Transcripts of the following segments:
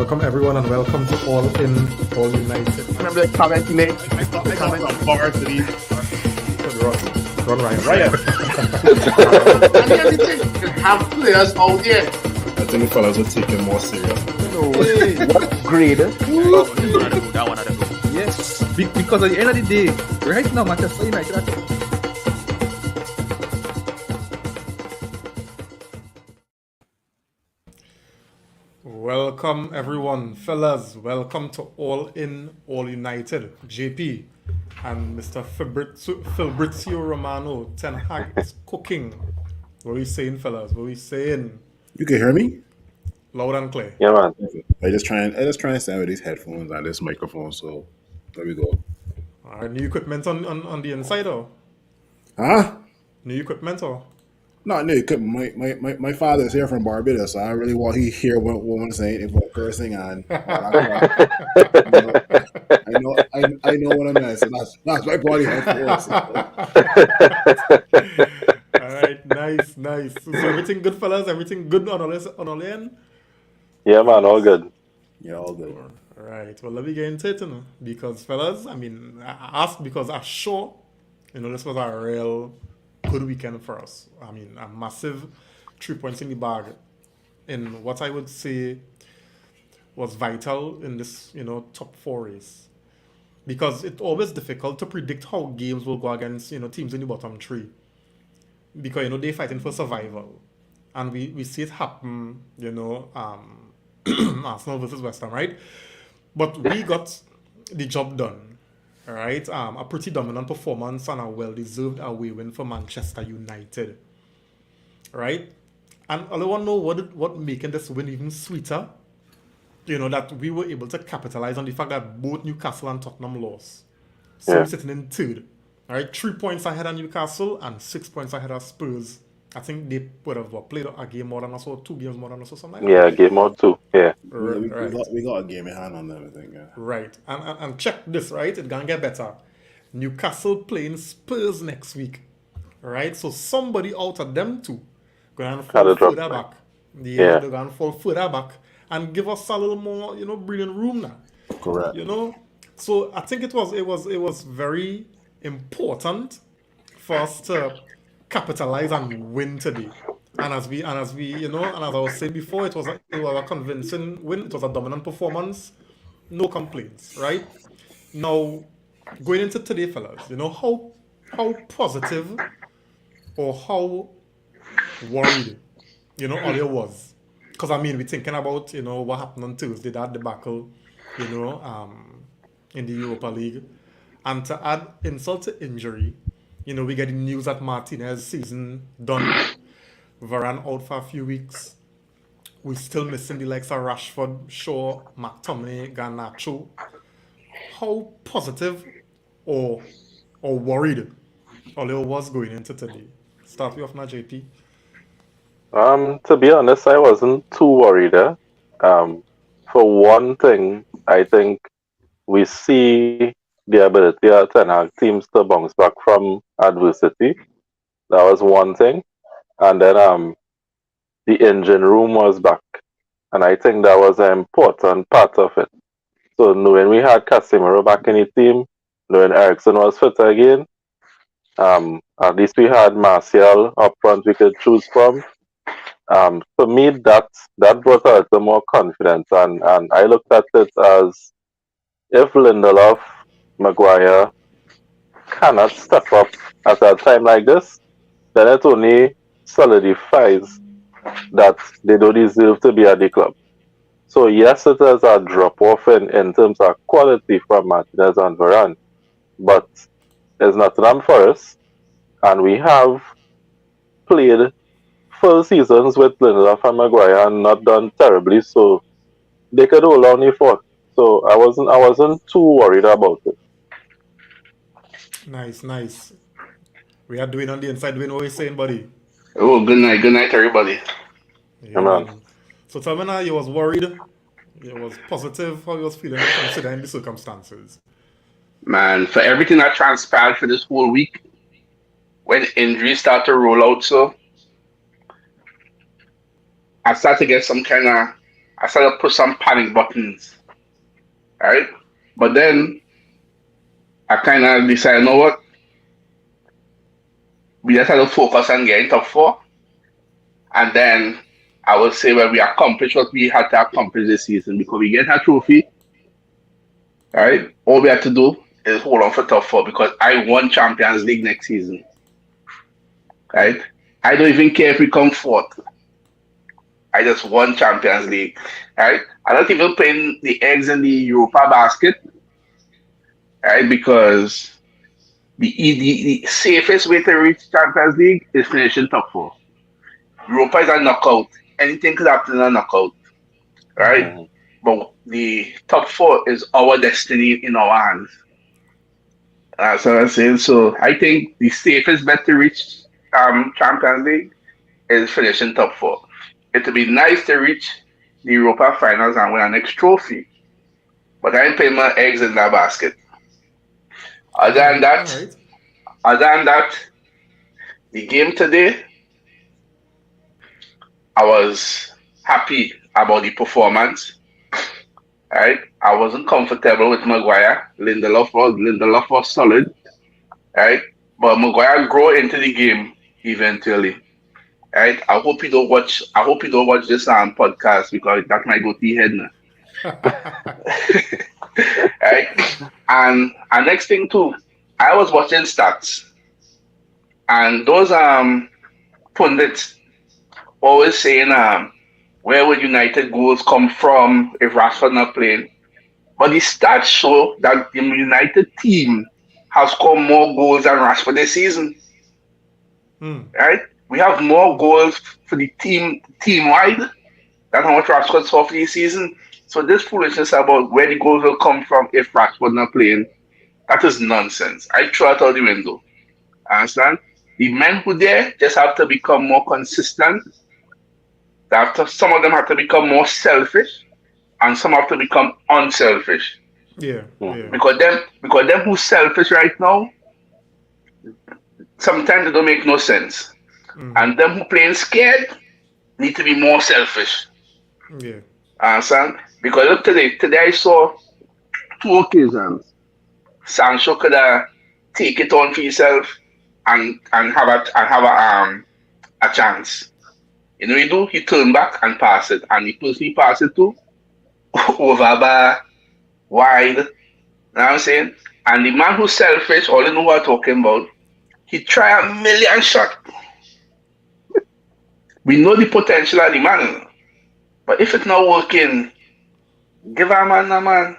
welcome everyone and welcome to All In, All United. Remember the comment he made? I got some bars to these. Run Ryan. And here's the thing, you have players out there. I think the fellas will take it more serious. What grade? That one had to go. Yes, because at the end of the day, right now, Manchester United are Welcome everyone, fellas. Welcome to All In, All United. JP and Mr. Fabrizio Romano, Ten Hag is cooking. What are we saying, fellas? What are we saying? You can hear me? Loud and clear. Yeah, man. I just try and stand with these headphones and this microphone, so there we go. All right, new equipment on the inside, or? Huh? New equipment, or? No, my father's here from Barbados, so I really want he hear what I'm saying about cursing and I know what I meant. So that's my body headphones. All right, nice. So everything good, fellas? Everything good on our end? Yeah, man, all good. Yeah, all good. All right, well, let me get into it, because, fellas, I asked because I'm sure, this was a real good weekend for us. A massive 3 points in the bag in what I would say was vital in this, top four race. Because it's always difficult to predict how games will go against, teams in the bottom three. Because, they're fighting for survival. And we see it happen, Arsenal versus West Ham, right? But we got the job done. All right, a pretty dominant performance and a well-deserved away win for Manchester United. Right, and I want to know what making this win even sweeter. That we were able to capitalize on the fact that both Newcastle and Tottenham lost. So we're sitting in third. All right, 3 points ahead of Newcastle and 6 points ahead of Spurs. I think they would have played a game more than us, or 2 games more than us, or something like that. Yeah, game or two. Yeah. We got a game in hand on them, I think. Yeah. Right. And check this, right? It's going to get better. Newcastle playing Spurs next week. Right? So somebody out of them two going to fall further back. Yeah, they're going to fall further back and give us a little more, breathing room now. Correct. So I think it was very important for us to capitalize and win today. And as we, and as I was saying before, it was a convincing win. It was a dominant performance. No complaints, right? Now, going into today, fellas, how positive or how worried, Ole was. Because we're thinking about, what happened on Tuesday, that debacle, in the Europa League. And to add insult to injury, we get the news that Martinez's season done. Varane out for a few weeks. We're still missing the likes of Rashford, Shaw, McTominay, Garnacho. How positive or worried Ole was going into today? Start me off now, JP. To be honest, I wasn't too worried. For one thing, I think we see the ability of Ten Hag teams to bounce back from adversity. That was one thing. And then the engine room was back. And I think that was an important part of it. So knowing we had Casemiro back in the team, knowing Eriksen was fit again, at least we had Martial up front we could choose from. For me, that brought a little more confidence. And I looked at it as if Lindelof, Maguire cannot step up at a time like this, then it only solidifies that they don't deserve to be at the club. So yes, it is a drop-off in terms of quality from Martinez and Varane, but it's Nottingham Forest, and we have played full seasons with Lindelof and Maguire and not done terribly, so they could hold on the fort. So I wasn't too worried about it. Nice. We are doing on the inside, doing what you're saying, buddy. Oh, good night, everybody. Yeah, man. So tell me now, you was worried, you was positive, how you was feeling considering the circumstances? Man, for everything that transpired for this whole week, when injuries start to roll out, so I start to get some kind of I started to push some panic buttons, right? But then I kind of decided, you know what? We just had to focus on getting top four, and then I would say when we accomplished what we had to accomplish this season because we get a trophy, right? All we had to do is hold on for top four because I won Champions League next season, right? I don't even care if we come fourth. I just won Champions League, right? I'm not even putting the eggs in the Europa basket, right? Because the safest way to reach Champions League is finishing top four. Europa is a knockout. Anything could happen in a knockout, right? Mhm. But the top four is our destiny in our hands. That's what I'm saying. So I think the safest bet to reach Champions League is finishing top four. It would be nice to reach the Europa finals and win an next trophy. But I ain't putting my eggs in that basket. Other All than right, all that, right. other than that, the game today, I was happy about the performance. Right, I wasn't comfortable with Maguire. Lindelof was solid. Right, but Maguire grow into the game eventually. Right, I hope you don't watch this podcast because that might go to your head now. Right, and next thing too, I was watching stats and those pundits always saying where would United goals come from if Rashford not playing? But the stats show that the United team has scored more goals than Rashford this season. Hmm. Right? We have more goals for the team wide than how much Rashford scored for the season. So this foolishness about where the goals will come from if Rashford not playing, that is nonsense. I throw it out the window. Understand? The men who there just have to become more consistent. Some of them have to become more selfish, and some have to become unselfish. Yeah, yeah. Mhm. Because them who's selfish right now, sometimes they don't make no sense. Mm-hmm. And them who playing scared need to be more selfish. Yeah. Understand? Because look today I saw two occasions. Sancho could take it on for himself and have a chance. You know what he do? He turn back and pass it. And the person he pass it to over bar, wide. You know what I'm saying? And the man who's selfish, all you know what I'm talking about, he try a million shot. We know the potential of the man. But if it's not working, give a man a man.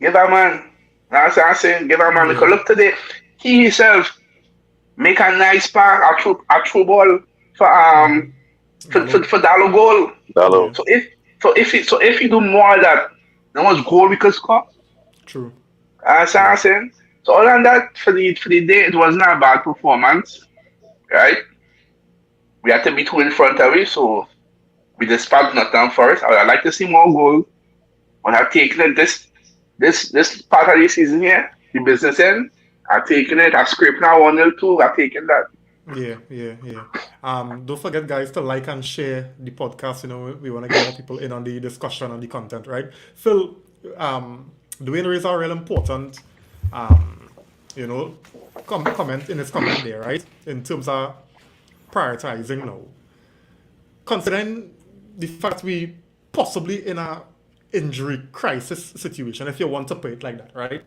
Give a man. That's what I'm saying. Give a man. Because Yeah. look today, he himself make a nice pass, a true ball for Mm-hmm. Dalo. Dalo goal. Yeah. Hello. So if you do more of that, how much goal we could score? True. That's what True. I'm saying. So other than that, for the day, it wasn't a bad performance, right? We had to be two in front of it, so we dispatched Nottingham Forest. I would like to see more goals. But I've taken it this part of the season here, the business end. I've taken it. I've scraped now 1-0 2. I've taken that. Yeah, yeah, yeah. Don't forget, guys, to like and share the podcast. You know, we want to get more people in on the discussion and the content, right? Phil, Dwayne raised a real important, um, you know, comment in his comment there, right? In terms of prioritizing now, considering the fact we possibly in a injury crisis situation, if you want to put it like that, right?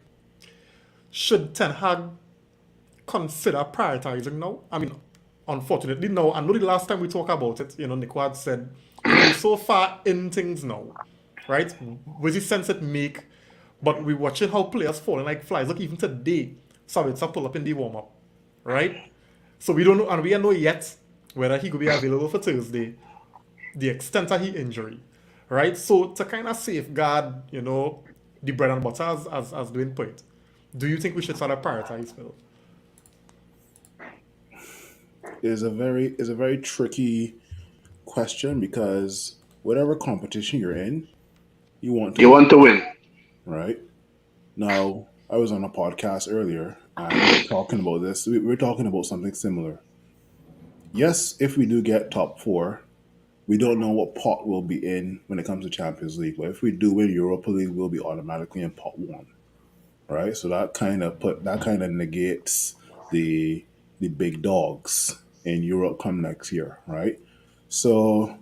Should Ten Hag consider prioritizing now? I mean, unfortunately, no. I know the last time we talked about it, you know, Nico had said, you know, we're so far in things now, right? With the sense it make, but we're watching how players falling like flies. Look, even today, Sabitzer pull up in the warm up, right? So we don't know, and we don't know yet whether he could be available for Thursday, the extent of his injury, right? So to kind of safeguard, you know, the bread and butter as doing point, do you think we should sort of prioritize, Phil? Is a very tricky question because whatever competition you're in, you want to You win, want to win. right? Now, I was on a podcast earlier and we were talking about this. We were talking about something similar. Yes, if we do get top four, we don't know what pot we'll be in when it comes to Champions League. But if we do win Europa League, we'll be automatically in pot one, right? So that kind of negates the big dogs in Europe come next year, right? So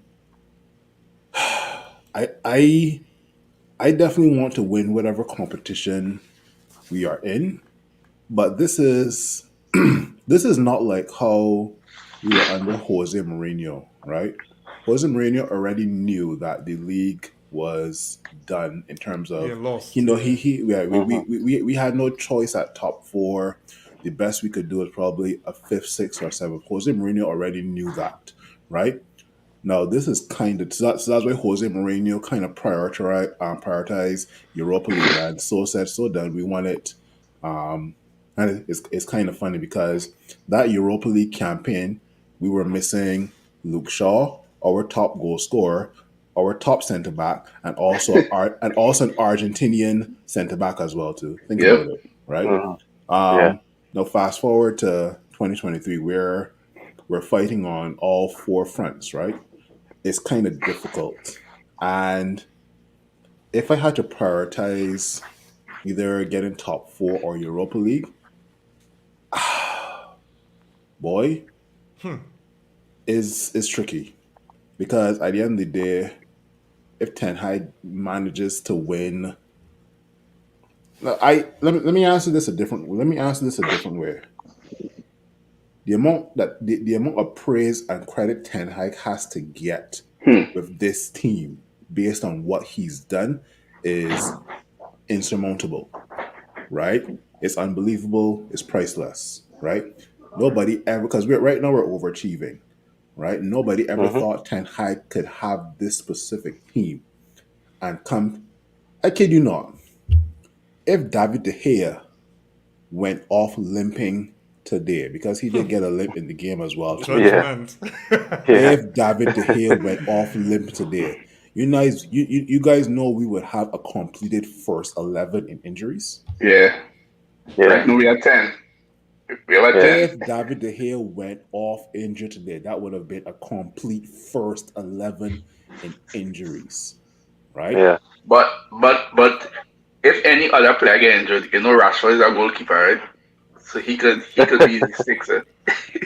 I I definitely want to win whatever competition we are in, but this is not like how we were under Jose Mourinho, right? Jose Mourinho already knew that the league was done in terms Yeah, of lost. you know Yeah. he yeah, Mhm. we had no choice at top four. The best we could do is probably a fifth, sixth, or seventh. Jose Mourinho already knew that, right? Now this is kind of so that's why Jose Mourinho kind of prioritize Europa League, man. So said, so done. We want it, and it's kind of funny because that Europa League campaign we were missing Luke Shaw, our top goal scorer, our top centre back, and also an Argentinian centre back as well too. Think Yep. about it, right? Mhm. Yeah. Now fast forward to 2023, where we're fighting on all four fronts, right? It's kind of difficult. And if I had to prioritize either getting top four or Europa League, boy, is tricky because at the end of the day, if Ten Hag manages to win, let me answer this a different. Let me answer this a different way. The amount of praise and credit Ten Hag has to get Hmm. with this team based on what he's done is insurmountable, right? It's unbelievable. It's priceless, right? Nobody ever, because we're right now we're overachieving, right? Nobody ever Mhm. thought Ten Hag could have this specific team and come. I kid you not. If David De Gea went off limping today, because he did get a limp in the game as well too, Yeah. Judgment. Yeah. if David De Gea went off limp today, you guys know we would have a completed first 11 in injuries. Yeah. Right Yeah. now we are 10. We are at Yeah. 10. If David De Gea went off injured today, that would have been a complete first 11 in injuries, right? Yeah. But if any other player get injured, Rashford is our goalkeeper, right? So he could be the sixer.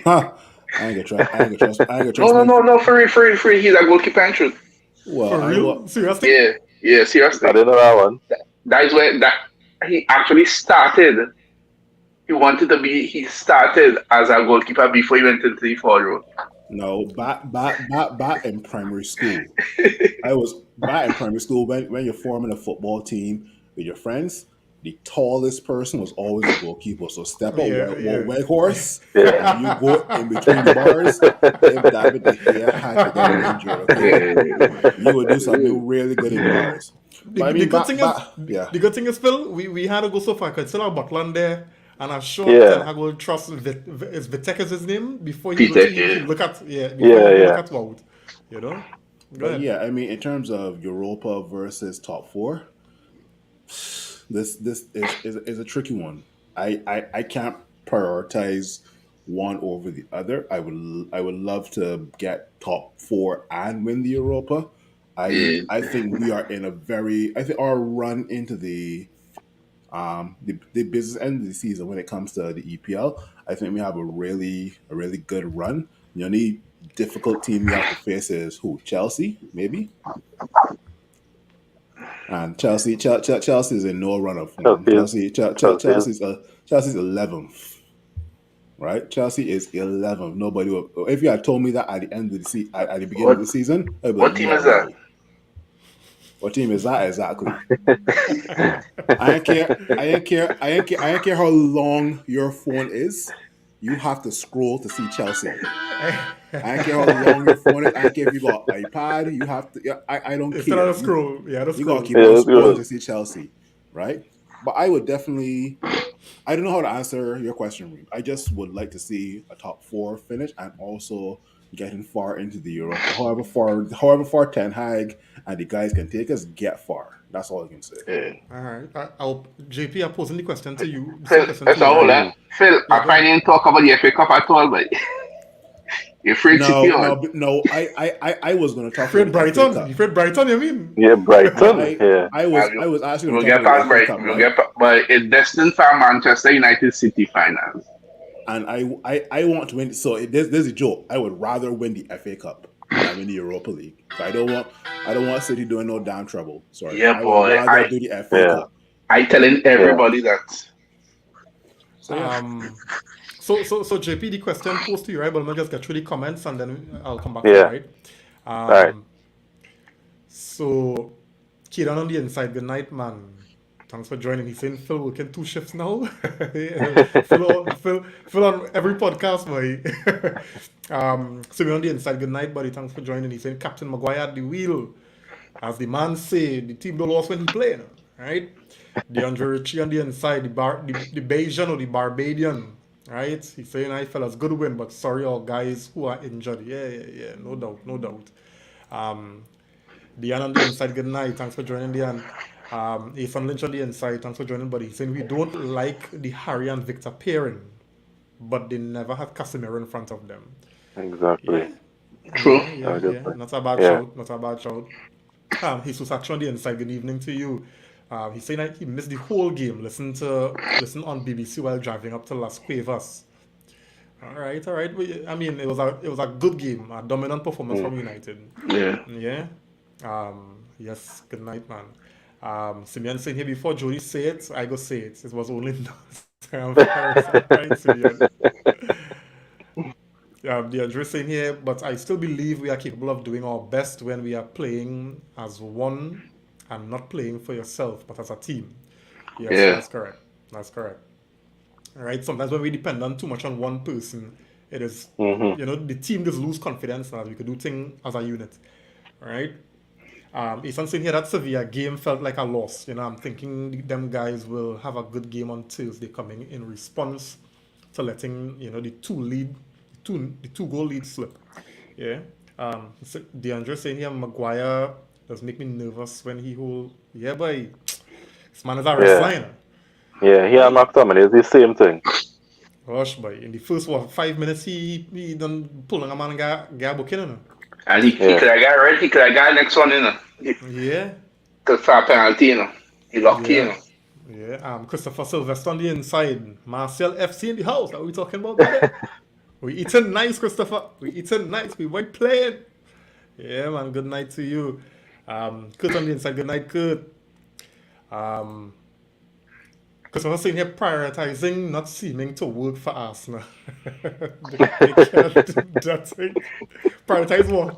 Huh. I ain't gonna No, trust no, my. no, no, free. He's a goalkeeper in truth. Well, For I real? will. Seriously? Yeah, yeah, I seriously. didn't know that one. That is where that he actually started. He started as a goalkeeper before he went into the forward role. No, back in primary school. I was back in primary school when you're forming a football team with your friends. The tallest person was always a goalkeeper. So step up, Yeah, white yeah. horse, Yeah. and you go in between the bars. If David De Gea had to get injured, okay, you would do something really good in bars. The, But I the mean, good thing is, yeah, the good thing is, Phil, we had to go so far. Because still have Butland there, and I'm sure Ten Yeah. Hag will trust is Vitek is his name before Vitek, he yeah. look at before he Yeah. even look Yeah. at Wout. You know. Go but ahead. yeah, I mean, in terms of Europa versus top four, this is a tricky one. I can't prioritize one over the other. I would love to get top four and win the Europa. Yeah. I think we are in a very I think our run into the business end of the season when it comes to the EPL. I think we have a really good run. The only difficult team we have to face is who? Chelsea, maybe. And Chelsea is in no run of form. Chelsea is Chelsea is Chelsea's 11th, right? Chelsea is 11th. Nobody will. If you had told me that at the end of at the beginning of What the season, I'd be like, what team no is that? way. What team is that exactly? I don't care. I don't care. I don't care. I don't care how long your phone is. You have to scroll to see Chelsea. I don't care how long your phone is. I don't care if you got iPad. You have to. Yeah, I don't It's still on care. a scroll. Yeah, the You gotta scroll. keep yeah, on it's scrolling good. to see Chelsea, right? But I would definitely. I don't know how to answer your question, Reem. I just would like to see a top four finish and also getting far into the Europa. However far Ten Hag and the guys can take us, get far. That's all I can say. Yeah. All right. I'll JP. I'm posing the question to you. The same Phil, question to that's you, all right? that. Phil, Yeah, I go find ahead. you talk about the FA Cup at all, but You're afraid City on. No. I was going to talk Afraid about the FA Brighton? Cup. You afraid Brighton, you mean? Yeah, No, Brighton. Yeah. I was actually We'll going to get talk past about the FA Brighton. Cup, We'll right? but it's destined for Manchester United City finals. And I want to win. So there's a joke. I would rather win the FA Cup than win the Europa League. So I don't want City doing no damn trouble. Sorry, Yeah, I would boy. rather do the FA Yeah. Cup. I telling everybody that. So yeah. So JP, the question posed to you, right? But let me just get through the comments and then I'll come back to Yeah. you, right? Right. So, Kieran on the inside, good night, man. Thanks for joining. He's saying Phil working 2 shifts now. Phil on every podcast, boy. So we're on the inside, good night, buddy. Thanks for joining. He's saying Captain Maguire at the wheel. As the man say, the team don't lose when he play, right? DeAndre Ritchie on the inside, the Bayesian or the Barbadian, right? He's saying, "Hi fellas, good win, but sorry all guys who are injured." Yeah, no doubt. Dean on the inside, good night. Thanks for joining, Dean. Ethan Lynch on the inside, thanks for joining, buddy. He's saying we don't like the Harry and Victor pairing, but they never had Casemiro in front of them. Exactly. True. Yeah. Not a bad shout. Jesus actually on the inside, good evening to you. He's saying that he missed the whole game. Listen on BBC while driving up to Las Cuevas. All right. I mean, it was a good game, a dominant performance from United. Yeah. Yes. Good night, man. Simeon saying here before Jody say it, I go say it. It was only right, Simeon. The address saying here, but I still believe we are capable of doing our best when we are playing as one and not playing for yourself, but as a team. Yes, Yeah. That's correct. All right. Sometimes when we depend on too much on one person, it is the team just lose confidence that we could do things as a unit. All right. Ethan saying here that Sevilla game felt like a loss. I'm thinking them guys will have a good game on Tuesday coming in response to letting the two goal lead slip. Yeah. DeAndre saying here Maguire does make me nervous when he hold. Yeah, boy. This man is a wrestler. Yeah, he and McTominay is the same thing. Gosh, boy. In the first 5 minutes, he done pulling a man and got booking, you know. And he could have got right. He could have got next one, you know. Yeah. To for penalty, you know. He locked you know. Yeah. Christopher Sylvester on the inside. Martial FC in the house. What are we talking about today? We eating nice, Christopher. We eating nice. We weren't playing. Yeah, man. Good night to you. Kurt on the inside. Good night, Kurt. Because I was saying here, prioritizing not seeming to work for Arsenal. They can't do that thing. Prioritize one.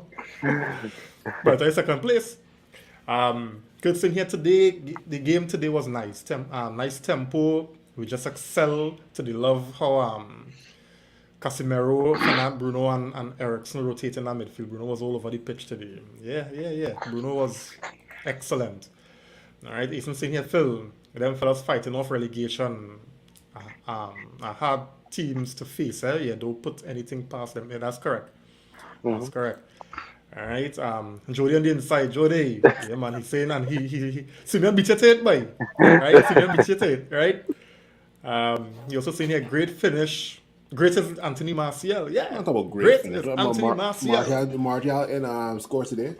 Prioritize second place. Good thing here today. The game today was nice. Nice tempo. We just excel to the love how Casemiro, Fernand, Bruno, and Eriksen rotating that midfield. Bruno was all over the pitch today. Yeah. Bruno was excellent. All right, Ethan saying here, Phil. Them fellas fighting off relegation hard teams to face. Yeah, don't put anything past them. Yeah, that's correct. That's correct. All right. Jody on the inside. Jody. Yeah, man. He's saying and he Simeon beat your tape, boy. Right? Simeon beat your tape, right? He also saying here, great finish. Great as Anthony Martial. Yeah. I'm talking about great finish. Anthony Martial. Martial in score today.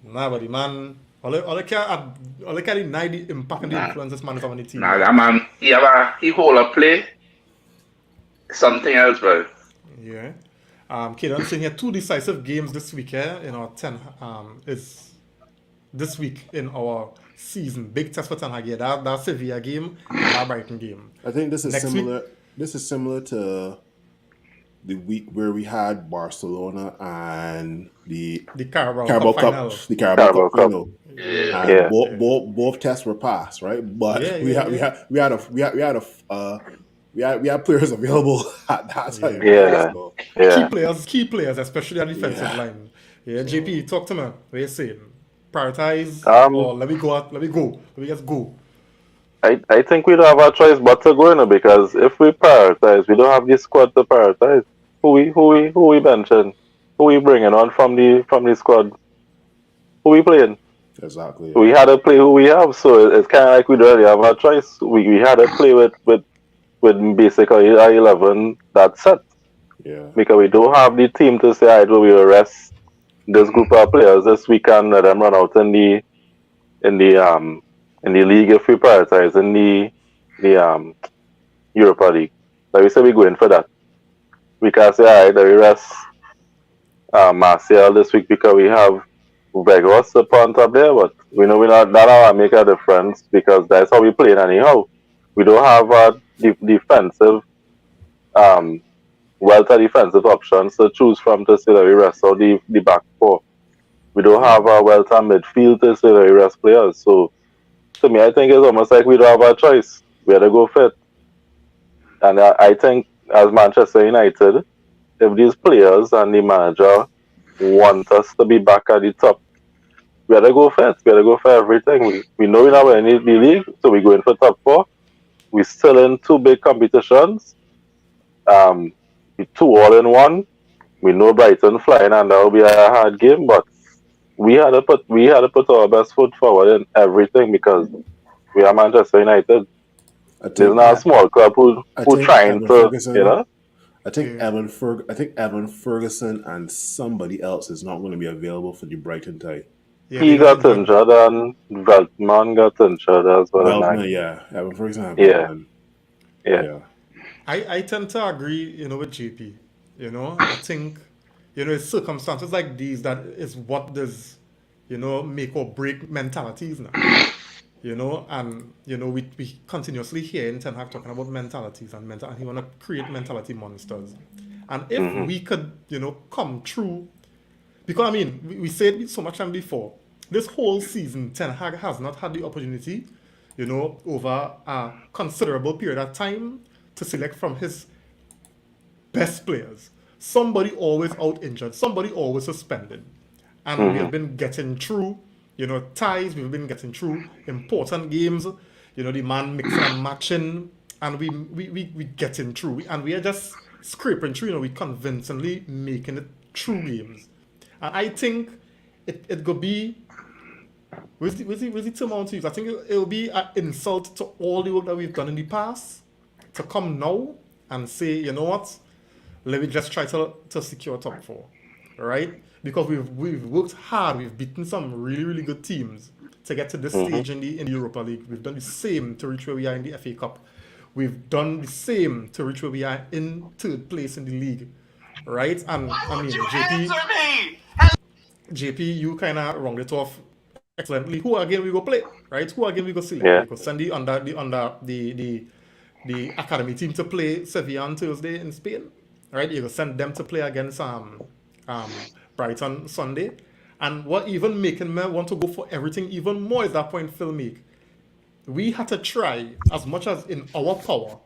Nah, buddy, man. All I can deny the impact and the influence this man is on the team. Nah, that man, he hold a play. Something else, bro. Yeah. Kieran saying here 2 decisive games this week, in our 10 is this week in our season. Big test for Ten Hag. Yeah, that Sevilla game and that Brighton game. I think this is Next similar. week? This is similar to the week where we had Barcelona and the Carabao Cup final. The Carabao Cup. Cup. You know. Yeah. Both tests were passed, right? But we had players available at that time. Yeah. So, Key players, especially on the defensive line. Yeah, JP, talk to me. What are you saying? Prioritize or let me just go. I think we don't have a choice but to go in because if we prioritize, we don't have the squad to prioritize. Who we benching? Who we bringing on from the squad? Who we playing? exactly. We had to play who we have, so it's kind of like we don't really have a choice. We had to play with basically a 11 that's set. Yeah. Because we don't have the team to say, all right, well, we will rest this group of players this weekend, let them run out in the in the league if we prioritize in the Europa League. Like we say, we go in for that. We can say, all right, we rest Martial this week because we have Vegas upon top there, but we know we not that will make a difference because that's how we play anyhow. We don't have a defensive um welter defensive options to choose from to say that we rest out the back four. We don't have a welter midfield to say that we rest players. So to me I think it's almost like we don't have a choice. We had to go fit. And I think as Manchester United, if these players and the manager want us to be back at the top, we gotta go first. We gotta go for everything. We know we now in the league, so we going for top four. We still in two big competitions. Um, two all in one. We know Brighton flying, and that will be a hard game. But we had to put our best foot forward in everything because we are Manchester United. I There's think not a small club I who think trying Evan to Ferguson. Yeah. I think Evan Ferguson and somebody else is not going to be available for the Brighton tie. Yeah, they he got got injured. injured and Veltman got injured as well. Veltman, yeah, Evan Ferguson and Yeah, Veltman, yeah. yeah. I tend to agree, with JP. I think, it's circumstances like these that is what does, make or break mentalities now. And we continuously hear in Ten Hag talking about mentalities and he wanna create mentality monsters. And if we could, come true, because I mean, we said it so much time before. This whole season, Ten Hag has not had the opportunity, over a considerable period of time to select from his best players. Somebody always out injured, somebody always suspended. And we have been getting through, ties, we've been getting through important games, the man mixing and matching, and we getting through. And we are just scraping through, we convincingly making it through games. And I think it could be, with the term I want to use, I think it will be an insult to all the work that we've done in the past to come now and say, you know what, let me just try to secure top four, right? Because we've worked hard, we've beaten some really really good teams to get to this stage in the Europa League. We've done the same to reach where we are in the FA Cup. We've done the same to reach where we are in third place in the league, right? And I mean, JP, you kind of rounded it off excellently. Who again we go play, right? Who again we go select? Yeah. We go send the academy team to play Sevilla on Thursday in Spain, right? You go send them to play against Brighton Sunday. And what even making me want to go for everything even more is that point Phil make. We had to try as much as in our power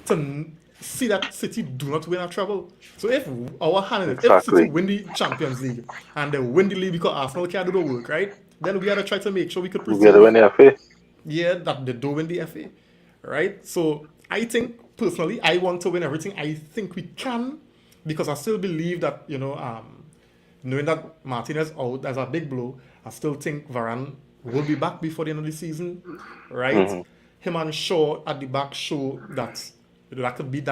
to see that City do not win a treble. So if our hand in it, if City Exactly. win the Champions League and they win the league because Arsenal can't do the work, right? Then we had to try to make sure we could We gotta win preserve, the FA. yeah, that they do win the FA, right? So I think personally, I want to win everything. I think we can because I still believe that knowing that Martinez out as a big blow, I still think Varane will be back before the end of the season, right? Him and Shaw at the back show that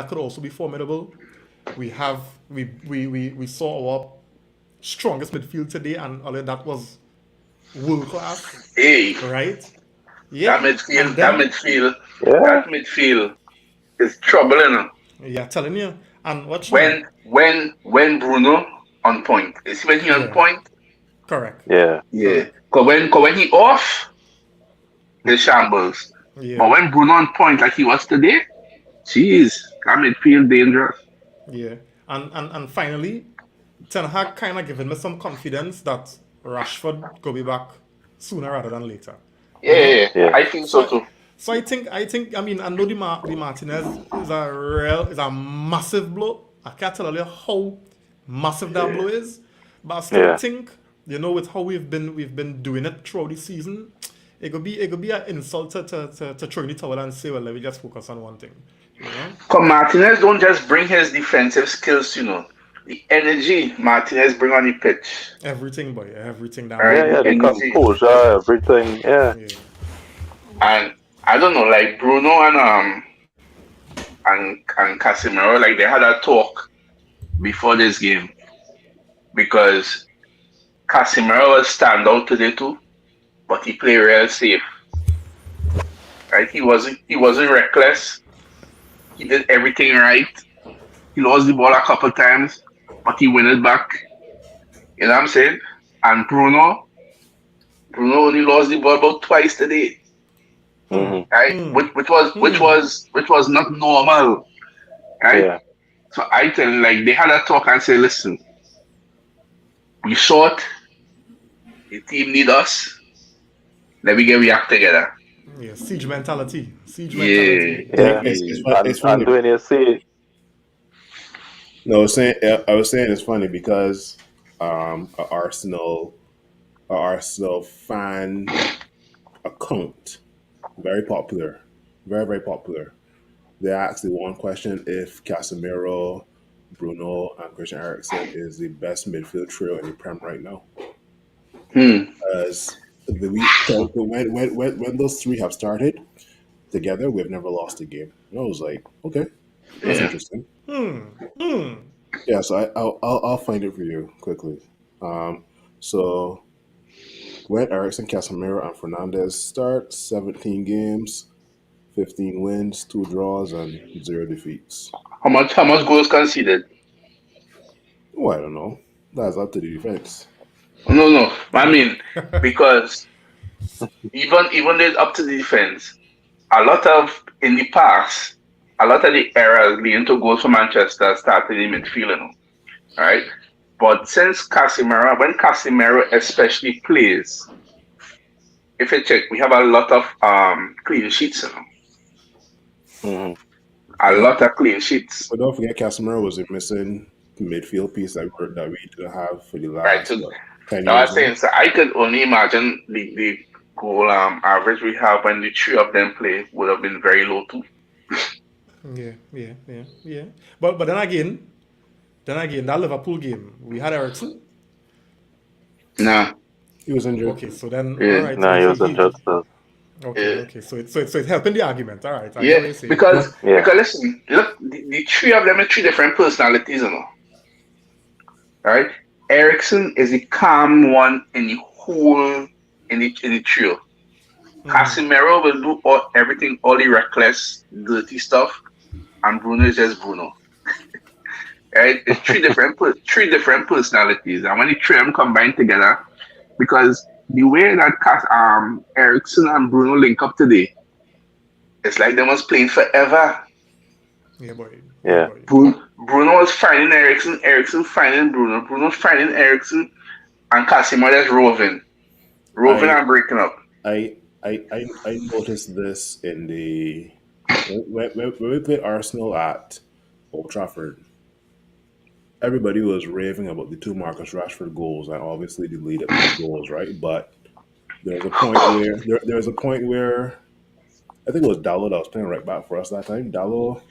could also be formidable. We saw our strongest midfield today, and all of that was world class, Hey, right? Yeah, that midfield, and that then midfield, Yeah. that midfield is troubling. yeah, telling you, and watch now. When Bruno on point, is when he on Yeah, point? correct, Yeah. Yeah. correct. Cause when he off, it's shambles. Yeah, But when Bruno on point like he was today, jeez, that midfield dangerous. yeah, and finally, Ten Hag kind of given me some confidence that Rashford could be back sooner rather than later. Yeah, yeah, yeah. Yeah. I think So, so too. I mean, I know the Martinez is a massive blow. I can't tell you how massive that blow is, but I still Yeah. think, with how we've been doing it throughout the season, it could be an insult to throw in the towel and say, well, let me just focus on one thing, you know. Cause Martinez don't just bring his defensive skills. The energy Martinez bring on the pitch. Everything, boy, everything that Right, Yeah, man. yeah, the the energy. composure, everything. Yeah. Yeah, And I don't know, like Bruno and Casemiro, like they had a talk before this game because Casemiro was stand out today too, but he played real safe. Right? He wasn't reckless. He did everything right. He lost the ball a couple times, but he won it back. You know what I'm saying? And Bruno only lost the ball about twice today. Hmm. Right? Hmm. Which was not normal. Right? Yeah. So I tell you, like they had a talk and say, listen, we short, the team need us. Let me get we act together. Yeah, siege mentality. Siege Yeah, mentality. Yeah. It's And funny. when you see, No, I was saying it's funny because a Arsenal fan account, very popular, very very popular. They asked the one question if Casemiro, Bruno, and Christian Eriksen is the best midfield trio in the Prem right now. Hmm. As the week so when those three have started together, we've never lost a game. And I was like, okay, that's Yeah. interesting. Hmm. Hmm. Yeah, so I'll find it for you quickly. Um, so when Erickson, Casemiro, and Fernandez start, 17 games, 15 wins, 2 draws, and 0 defeats. How much goals conceded? Oh, I don't know. That's up to the defense. No, no. I mean, because even though it's up to the defense, a lot of in the past, a lot of the errors leading to goals for Manchester started in midfield, right? But since Casemiro, when Casemiro especially plays, if you check, we have a lot of clean sheets, mhm, a Yeah, lot of clean sheets, but don't forget Casemiro was a missing midfield piece that we didn't have for the right? last So what, 10 now I'm years now. saying, so I could only imagine the goal average we have when the three of them play would have been very low too. Yeah, yeah, yeah, yeah. But then again, that Liverpool game, we had Ericsson. Nah, He was injured. Okay, so then all yeah, right, no, he was injustice. okay, yeah. okay. So it's helping the argument. All right, I get Yeah, what you're saying. because But Yeah. because listen, look, the three of them are three different personalities, right? Ericsson is the calm one in the whole in the trio. hmm, Casemiro will do everything, all the reckless, dirty stuff, and Bruno is just Bruno. Right? It's three different personalities, and when the three of them combine together, because the way that Ericsson and Bruno link up today, it's like they was playing forever. yeah, boy, yeah, Yeah. boy. Bruno was finding Ericsson, Ericsson finding Bruno, Bruno finding Ericsson, and Casemiro just roving I and breaking up. I noticed this in the when we played Arsenal at Old Trafford. Everybody was raving about the two Marcus Rashford goals and obviously the lead up to the goals, right? But there was a point where I think it was Dallo that was playing right back for us that time. Dallo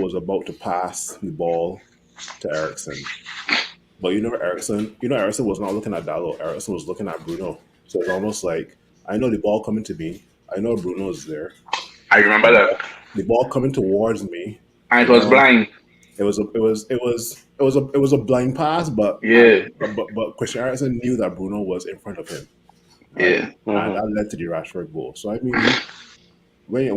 was about to pass the ball to Ericsson. But Ericsson was not looking at Dallo. Ericsson was looking at Bruno. So it's almost like I know the ball coming to me. I know Bruno is there. I The remember that, ball, the ball coming towards me. and I it was know blind. it was a blind pass, Yeah, but Christian Eriksen knew that Bruno was in front of him, right? yeah, And Hmm. that led to the Rashford goal. So I mean, when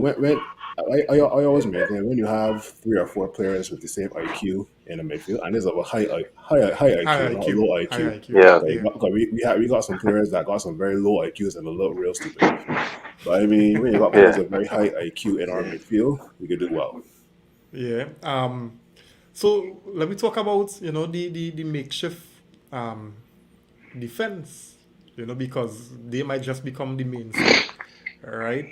I always maintain when you have 3 or 4 players with the same IQ in a midfield, and there's a high High IQ, not a IQ, low high IQ. IQ. Yeah. Like Yeah, we got some players that got some very low IQs and a look real stupid. But I mean, when you got players Yeah. with very high IQ in our yeah. midfield, we could do well. yeah. So let me talk about the makeshift um defense. Because they might just become the mainstay. All right.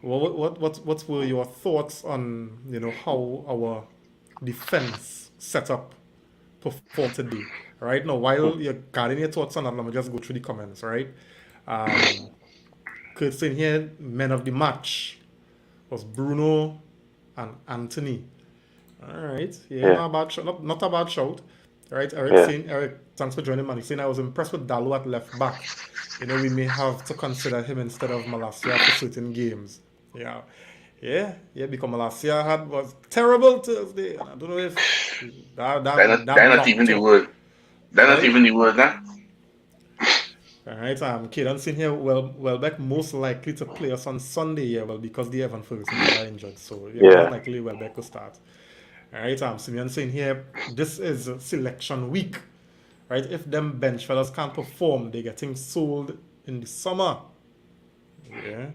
What were your thoughts on how our defense setup performed today? Right now, while you're gathering your thoughts on that, let me just go through the comments. Right. Um, Kurt saying here, men of the match was Bruno and Anthony. All right. Yeah, Yeah. not a bad shout. Not a bad shout. All right. Yeah. Eric, thanks for joining, man. He's saying I was impressed with Dalo at left back. We may have to consider him instead of Malasia for certain games. Yeah. Yeah, because Malasia had was terrible Thursday. And I don't know if that They're that not even the doctor, word. They're not right? even the word, huh? All right, Kaden seen here. Welbeck most likely to play us on Sunday. Yeah, well, because the Evan Ferguson fella injured, so yeah, most Yeah. likely Welbeck will start. All right, Simeon saying here, this is selection week, right? If them bench fellas can't perform, they getting sold in the summer. Yeah,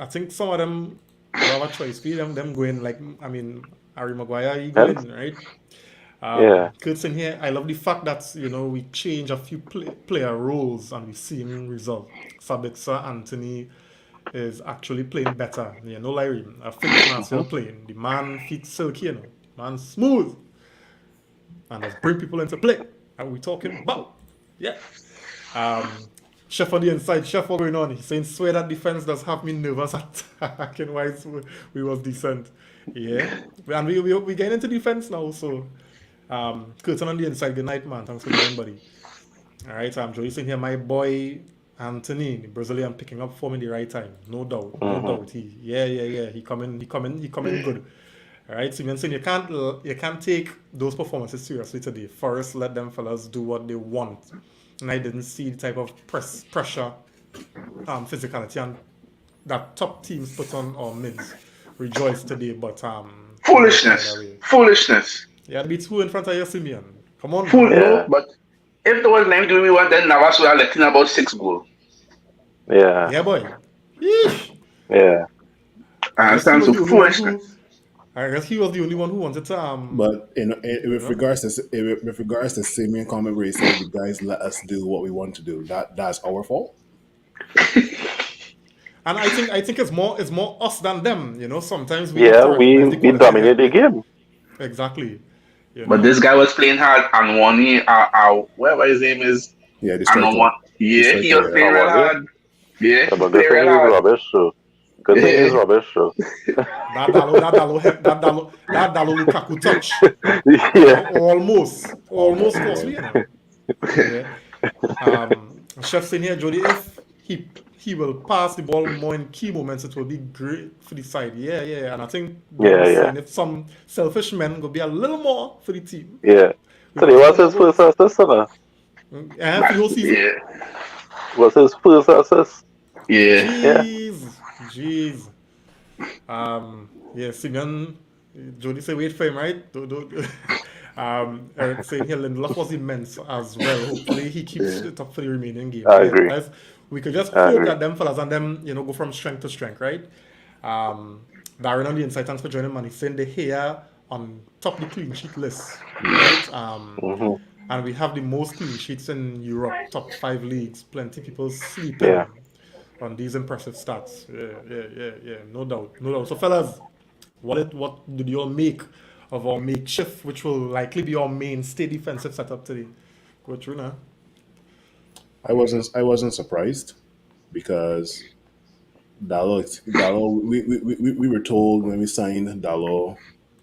I think some of them will have a choice. Them going like, I mean, Harry Maguire, he Hence, going right. yeah. Kurt's in here. I love the fact that we change a few player roles and we've seen results. Sabitzer Anthony is actually playing better. Yeah, no lie, a fit Martial playing. The man feet silky, The man smooth and does bring people into play. And we talking about, yeah. Chef on the inside, Chef, what going on? He's saying, swear that defense does have me nervous attacking wise we was decent. Yeah. And we getting into defense now, so Curtin on the inside, good night, man. Thanks for joining, buddy. All right, I'm Joey saying here, my boy Anthony, the Brazilian, picking up form in the right time. No doubt, no doubt. Yeah. He coming good. All right, Simeon saying you can't take those performances seriously today. First, let them fellas do what they want. And I didn't see the type of pressure, physicality, and that top teams put on our mids. Rejoice today, but Foolishness. Foolishness. Yeah, beat who in front of you, Simeon? Come on, Fool, man. no, but if there was 9 we want, then Navas would have let in about 6 goals. Yeah. Yeah, boy. Yeesh. Yeah. I understand, so foolishness. I guess he was the only one who wanted to. But with regards to Simeon comment where he said the guys let us do what we want to do, that's our fault. And I think it's more us than them. Sometimes we dominate the game. Exactly. But this guy was playing hard, and whatever his name is. Yeah, he was playing real hard. Yeah, but good thing is rubbish, so. Good thing is rubbish, so. That Dalo Lukaku touch. Yeah. Almost cost me. Yeah. Chef's in here, Jody. If he will pass the ball more in key moments, it will be great for the side. Yeah. And I think if some selfish men will be a little more for the team. Yeah. So he was his first assist, for the whole season. Yeah. Was his first assist. Yeah. Jeez. Simeon, Jody say wait for him, right? Eric saying here Lindelof was immense as well. Hopefully he keeps it up for the remaining game. I agree. We could just hope that them fellas and them, go from strength to strength, right? Darren on the inside, thanks for joining, man. He's saying they're here on top of the clean sheet list, right? And we have the most clean sheets in Europe, top 5 leagues. Plenty people sleeping on these impressive stats. Yeah. No doubt. So, fellas, what did you all make of our makeshift, which will likely be our mainstay defensive setup today? Go through now. I wasn't surprised because Dalo, we were told when we signed Dalo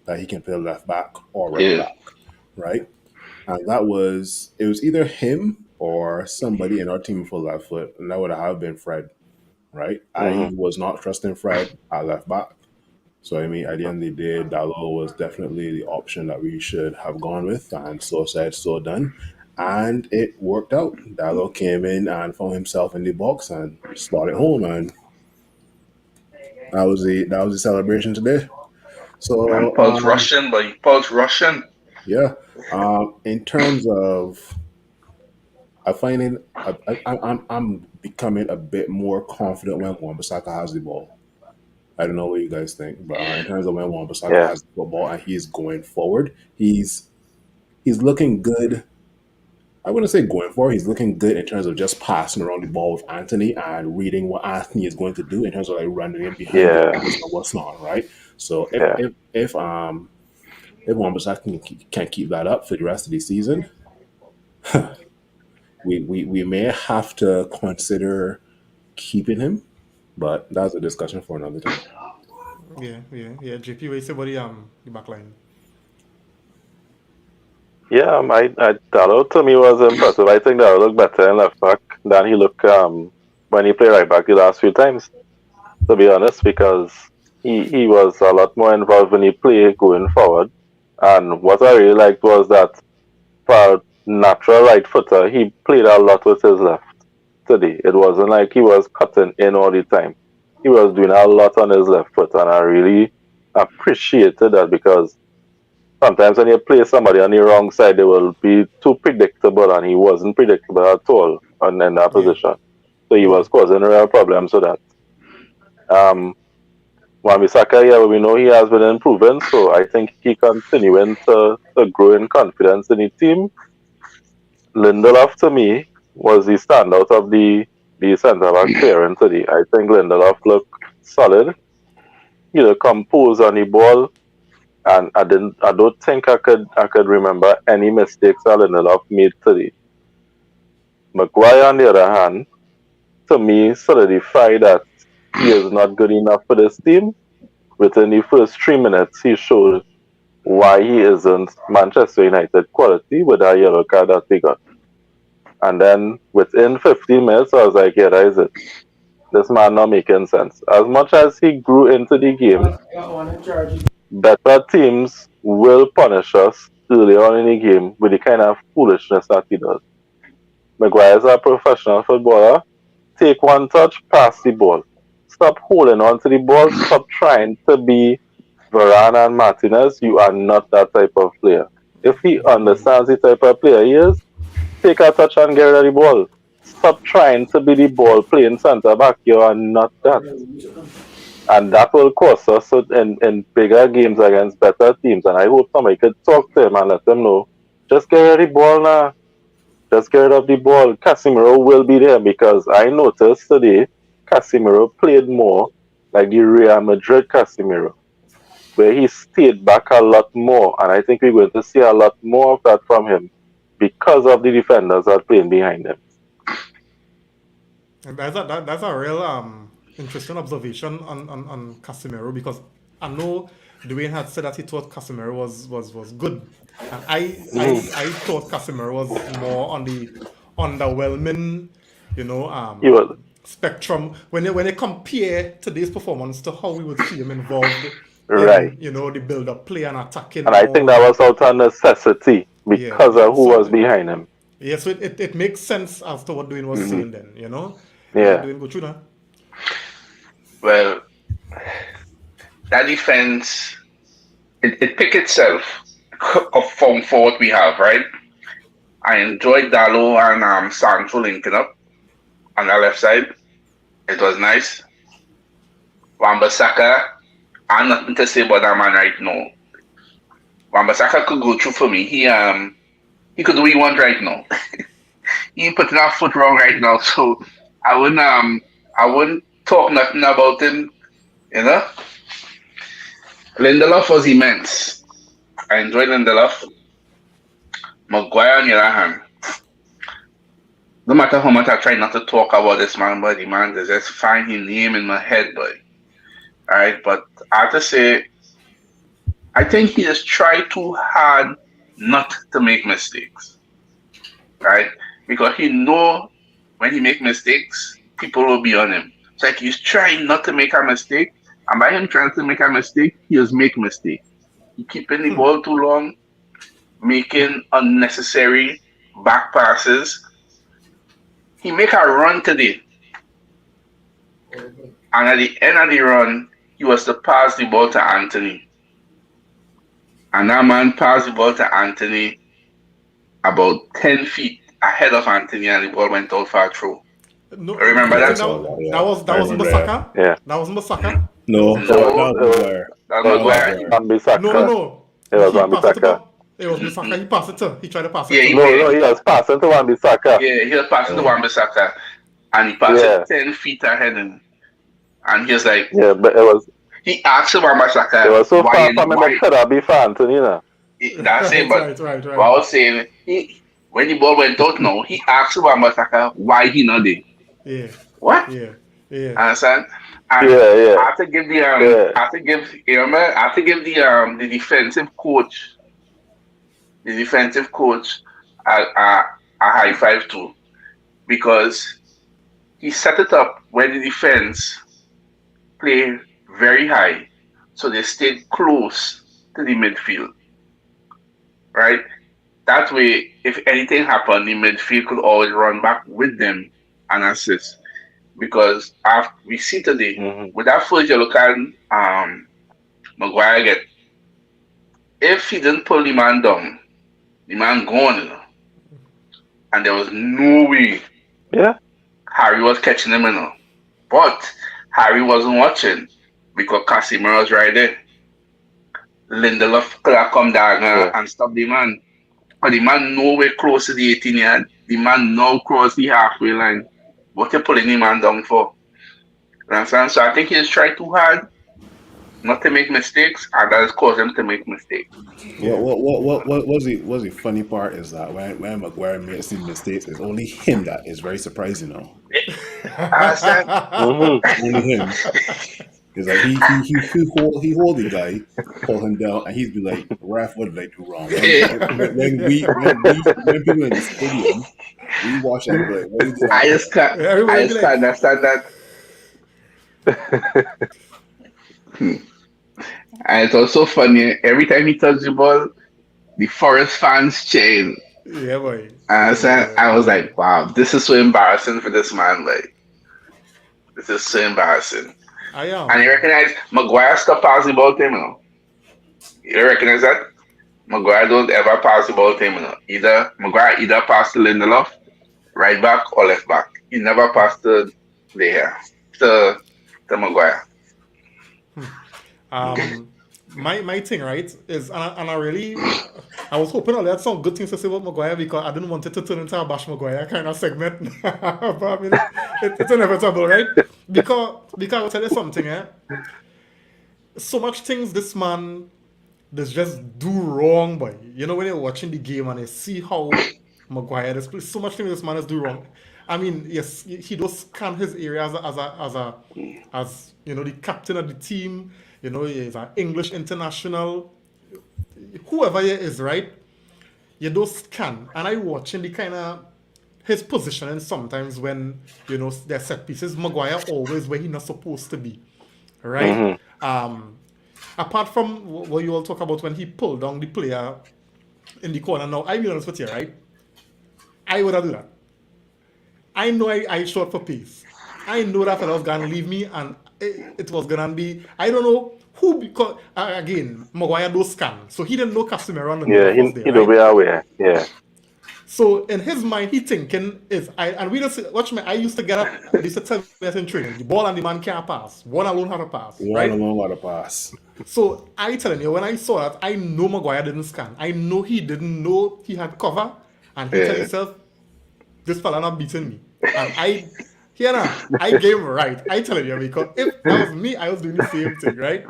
that he can play left back or right back, right? And it was either him or somebody in our team for left foot, and that would have been Fred, right? I was not trusting Fred at left back. So, I mean, at the end of the day, Dalo was definitely the option that we should have gone with, and so said, so done. And it worked out. Dalo came in and found himself in the box and started home, and that was the celebration today. So Paul's Russian. Yeah. In terms of, I'm becoming a bit more confident when Wan-Bissaka has the ball. I don't know what you guys think, but in terms of when Wan-Bissaka has the football and he's going forward, he's looking good. I wouldn't say going forward. He's looking good in terms of just passing around the ball with Anthony and reading what Anthony is going to do in terms of like running in behind and what's not, right? So if Wan-Bissaka can keep that up for the rest of the season, we may have to consider keeping him, but that's a discussion for another time. Yeah. JP, what you say about the back line? Yeah, Dalo to me was impressive. I think Dalo looked better in left back than he looked when he played right back the last few times, to be honest, because he was a lot more involved when he played going forward. And what I really liked was that for a natural right footer, he played a lot with his left today. It wasn't like he was cutting in all the time. He was doing a lot on his left foot, and I really appreciated that because sometimes when you play somebody on the wrong side, they will be too predictable, and he wasn't predictable at all in that Yeah, position. So he yeah. was causing real problems with that. Um, Wan-Bissaka, yeah, we know he has been improving, so I think he continuing to grow in confidence in the team. Lindelof to me was the standout of the centre back pairing today. I think Lindelof looked solid. He looked composed on the ball, and I don't think I could remember any mistakes that Lindelof made today. Maguire on the other hand, to me solidified that he is not good enough for this team. Within the first 3 minutes, he showed why he isn't Manchester United quality with that yellow card that he got. And then within 15 minutes, I was like, yeah, that is it. This man not making sense. As much as he grew into the game, better teams will punish us early on in the game with the kind of foolishness that he does. Maguire is a professional footballer. Take one touch, pass the ball. Stop holding on to the ball. Stop trying to be Varane and Martinez. You are not that type of player. If he understands the type of player he is, take a touch and get rid of the ball. Stop trying to be the ball playing centre back. You are not that. And that will cost us in bigger games against better teams. And I hope somebody could talk to him and let him know. Just get rid of the ball now. Just get rid of the ball. Casemiro will be there because I noticed today Casemiro played more like the Real Madrid Casemiro, where he stayed back a lot more. And I think we're going to see a lot more of that from him because of the defenders that are playing behind him. And that's a real interesting observation on Casemiro because I know Dwayne had said that he thought Casemiro was good, and I thought Casemiro was more on the underwhelming, you know, He was spectrum when they compare today's performance to how we would see him involved right. in the build up play and attacking And I think more that and was out of necessity yeah, because yeah. of who was behind him. Yeah, so it makes sense as to what Dwayne was Hmm. saying then, you know. Yeah. Dwayne, go through that. Well, that defense, it picked itself for what we have, right? I enjoyed Dalo and Sancho linking up on the left side. It was nice. Wambasaka, I'm nothing to say about that man right now. Wambasaka could go through for me. He could do what he want right now. He ain't putting our foot wrong right now, so I wouldn't talk nothing about him, you know. Lindelof was immense. I enjoyed Lindelof. Maguire on the other hand. No matter how much I try not to talk about this man, but the man is just find his name in my head, boy. Alright, but I have to say, I think he has tried too hard not to make mistakes. Right? Because he know when he make mistakes, people will be on him. It's like he's trying not to make a mistake, and by him trying to make a mistake, he is making mistake. He keeping the ball too long, making unnecessary back passes. He make a run today, and at the end of the run, he was to pass the ball to Anthony. And that man passed the ball to Anthony about 10 feet ahead of Anthony, and the ball went out for a throw. No, Remember I think that? saw that, yeah. that I was remember that. Mbasaka. Yeah. That was Mbasaka. No, That that was No, was Maguire. That's it was Maguire. Wan-Bissaka. no. It was He passed it to Wan-Bissaka. It was Mbasaka. He passed it to. He tried to pass it Yeah, to. he No, he was passing to Wan-Bissaka. Yeah, he was passing to Yeah. Wambasaka, and he passed Yeah. it 10 feet ahead of him. And he was like, Yeah, but he asked it Wambasaka, was so why, far from him, it why, could have been for Anthony, you know. that's it, but right. what I was saying, when the ball went out now, he asked Wambasaka why he not there. Yeah, What? yeah. Understand? And Yeah. I have to give the Yeah. I have to give I have to give the defensive coach a high five too, because he set it up where the defense play very high so they stayed close to the midfield, right? That way, if anything happened, the midfield could always run back with them and assist. Because after we see today, Mm-hmm. with that first yellow card, Maguire get, if he didn't pull the man down, the man gone, and there was no way Yeah. Harry was catching him, But Harry wasn't watching because Casemiro was right there. Lindelof could have come down Yeah. and stop the man. But the man nowhere close to the 18 yard. The man now crossed the halfway line. What you pulling the man down for? You understand? So I think he's tried too hard not to make mistakes, and that has caused him to make mistakes. Yeah. What was the funny part is that when Maguire makes these mistakes, it's only him that is very surprising now. Understand? Mm-hmm. Only him. It's like he hold the guy, pull him down, and he'd be like, "Raf, what did I do wrong?" When people in the stadium, we watch and be like, "What did I just can't. Everybody I be just like- can't understand that. And it's also funny. Every time he touches the ball, the Forest fans cheering. Yeah, boy. I was like, wow, this is so embarrassing for this man. Like, this is so embarrassing. I am. And you recognize Maguire stopped passing the ball to him, You recognize that? Maguire don't ever pass the ball to him, Maguire either pass to Lindelof, right back or left back. He never passed to to Maguire. My thing, right, is and I really I was hoping I had some good things to say about Maguire because I didn't want it to turn into a bash Maguire kind of segment. But I mean, it's inevitable, right? Because I'll tell you something, so much things this man does just do wrong, boy. You know when you're watching the game and you see how Maguire displays so much things this man does do wrong. I mean, yes, he does scan his area as the captain of the team. He's an English international. Whoever he is, right? You don't scan. And I watching the kind of his positioning sometimes when their set pieces. Maguire always where he's not supposed to be, right? Apart from what you all talk about when he pulled down the player in the corner. Now, I'll be honest with you, right? I would have do that. I know I shot for pace. I know that fella was gonna leave me, and it was gonna be. I don't know who, because again, Maguire do scan, so he didn't know Casemiro on the Yeah, was there, he right? don't be aware. Yeah. So in his mind, he thinking is and we just watch me. I used to get up. I used to tell me in training, the ball and the man can't pass. One alone had to pass, right? One alone got a pass. So I telling you, when I saw that, I know Maguire didn't scan. I know he didn't know he had cover, and he tell himself, "This fella not beating me." And I gave him right. I telling you, because if that was me, I was doing the same thing, right?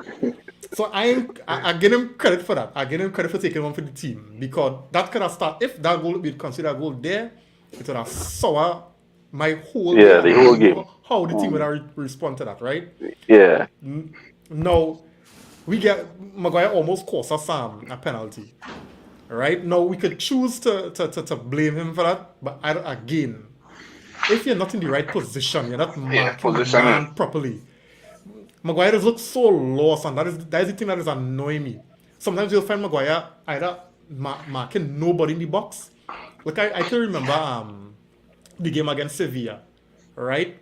So I give him credit for that. I give him credit for taking one for the team, because that could have started. If that goal be considered a goal there, it would have sour my whole Yeah, the whole game. How the team would have respond to that, right? Yeah. Now we get Maguire almost cost us a penalty. Right? Now we could choose to blame him for that, but again, if you're not in the right position, you're not marking the man properly. Maguire just looks so lost, and that is the thing that is annoying me. Sometimes you'll find Maguire either marking nobody in the box. Like I can remember the game against Sevilla, right?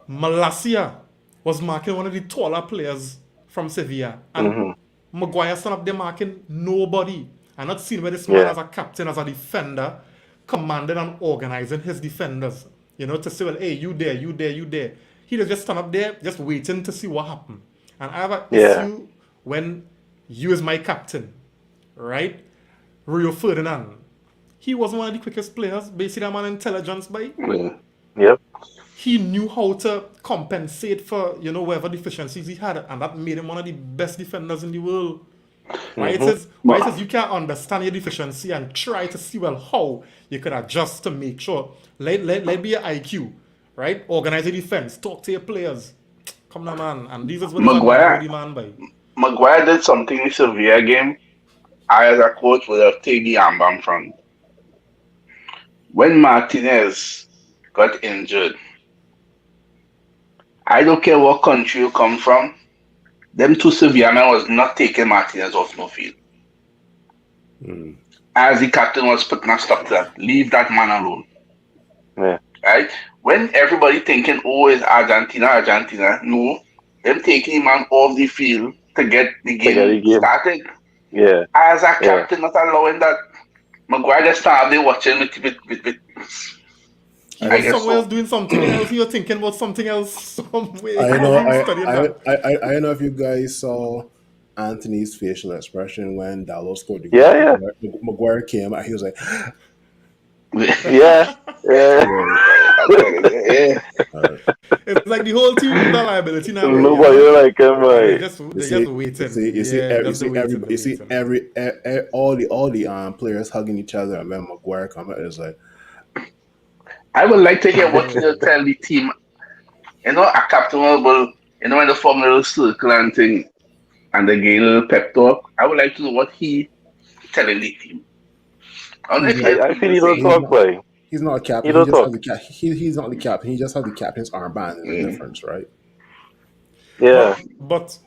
Malacia was marking one of the taller players from Sevilla, and Maguire stand up there marking nobody. I'm not seeing where this man as a captain, as a defender, commanding and organizing his defenders. To say, well, hey, you there, you there, you there. He just stand up there, just waiting to see what happens. And I have an issue when you is my captain, right? Rio Ferdinand. He wasn't one of the quickest players, but you see that man intelligence by. Yep. He knew how to compensate for, whatever deficiencies he had, and that made him one of the best defenders in the world. Why it says you can't understand your deficiency and try to see how you could adjust to make sure. Let be your IQ, right? Organize your defense, talk to your players. Come on, man. And these is what Maguire, the man by. Maguire did something in the Sevilla game. I, as a coach, would have taken the armband from. When Martinez got injured, I don't care what country you come from. them two Sevilla men was not taking Martinez off no field. As the captain was putting a stop to that. Leave that man alone. Yeah. Right? When everybody thinking, oh, it's Argentina, no. Them taking him off the field to get the game started. Yeah. As a captain, not allowing that. Maguire just started there watching with He was somewhere else doing something else. He was thinking about something else somewhere. I I know if you guys saw Anthony's facial expression when Dalot scored the goal. Yeah. Maguire came out. He was like, yeah. It's like the whole team is a liability now. Nobody like him, right? They're just waiting. You see all the players hugging each other, and then Maguire come out. It's like, I would like to hear what you tell the team. You know, a captain will, you know, when they form a little circle and thing, and they get a little pep talk. I would like to know what he telling the team. I feel he don't talk like. He's not a captain. He's not the captain. He just has the captain's armband. There's a difference, right? Yeah. But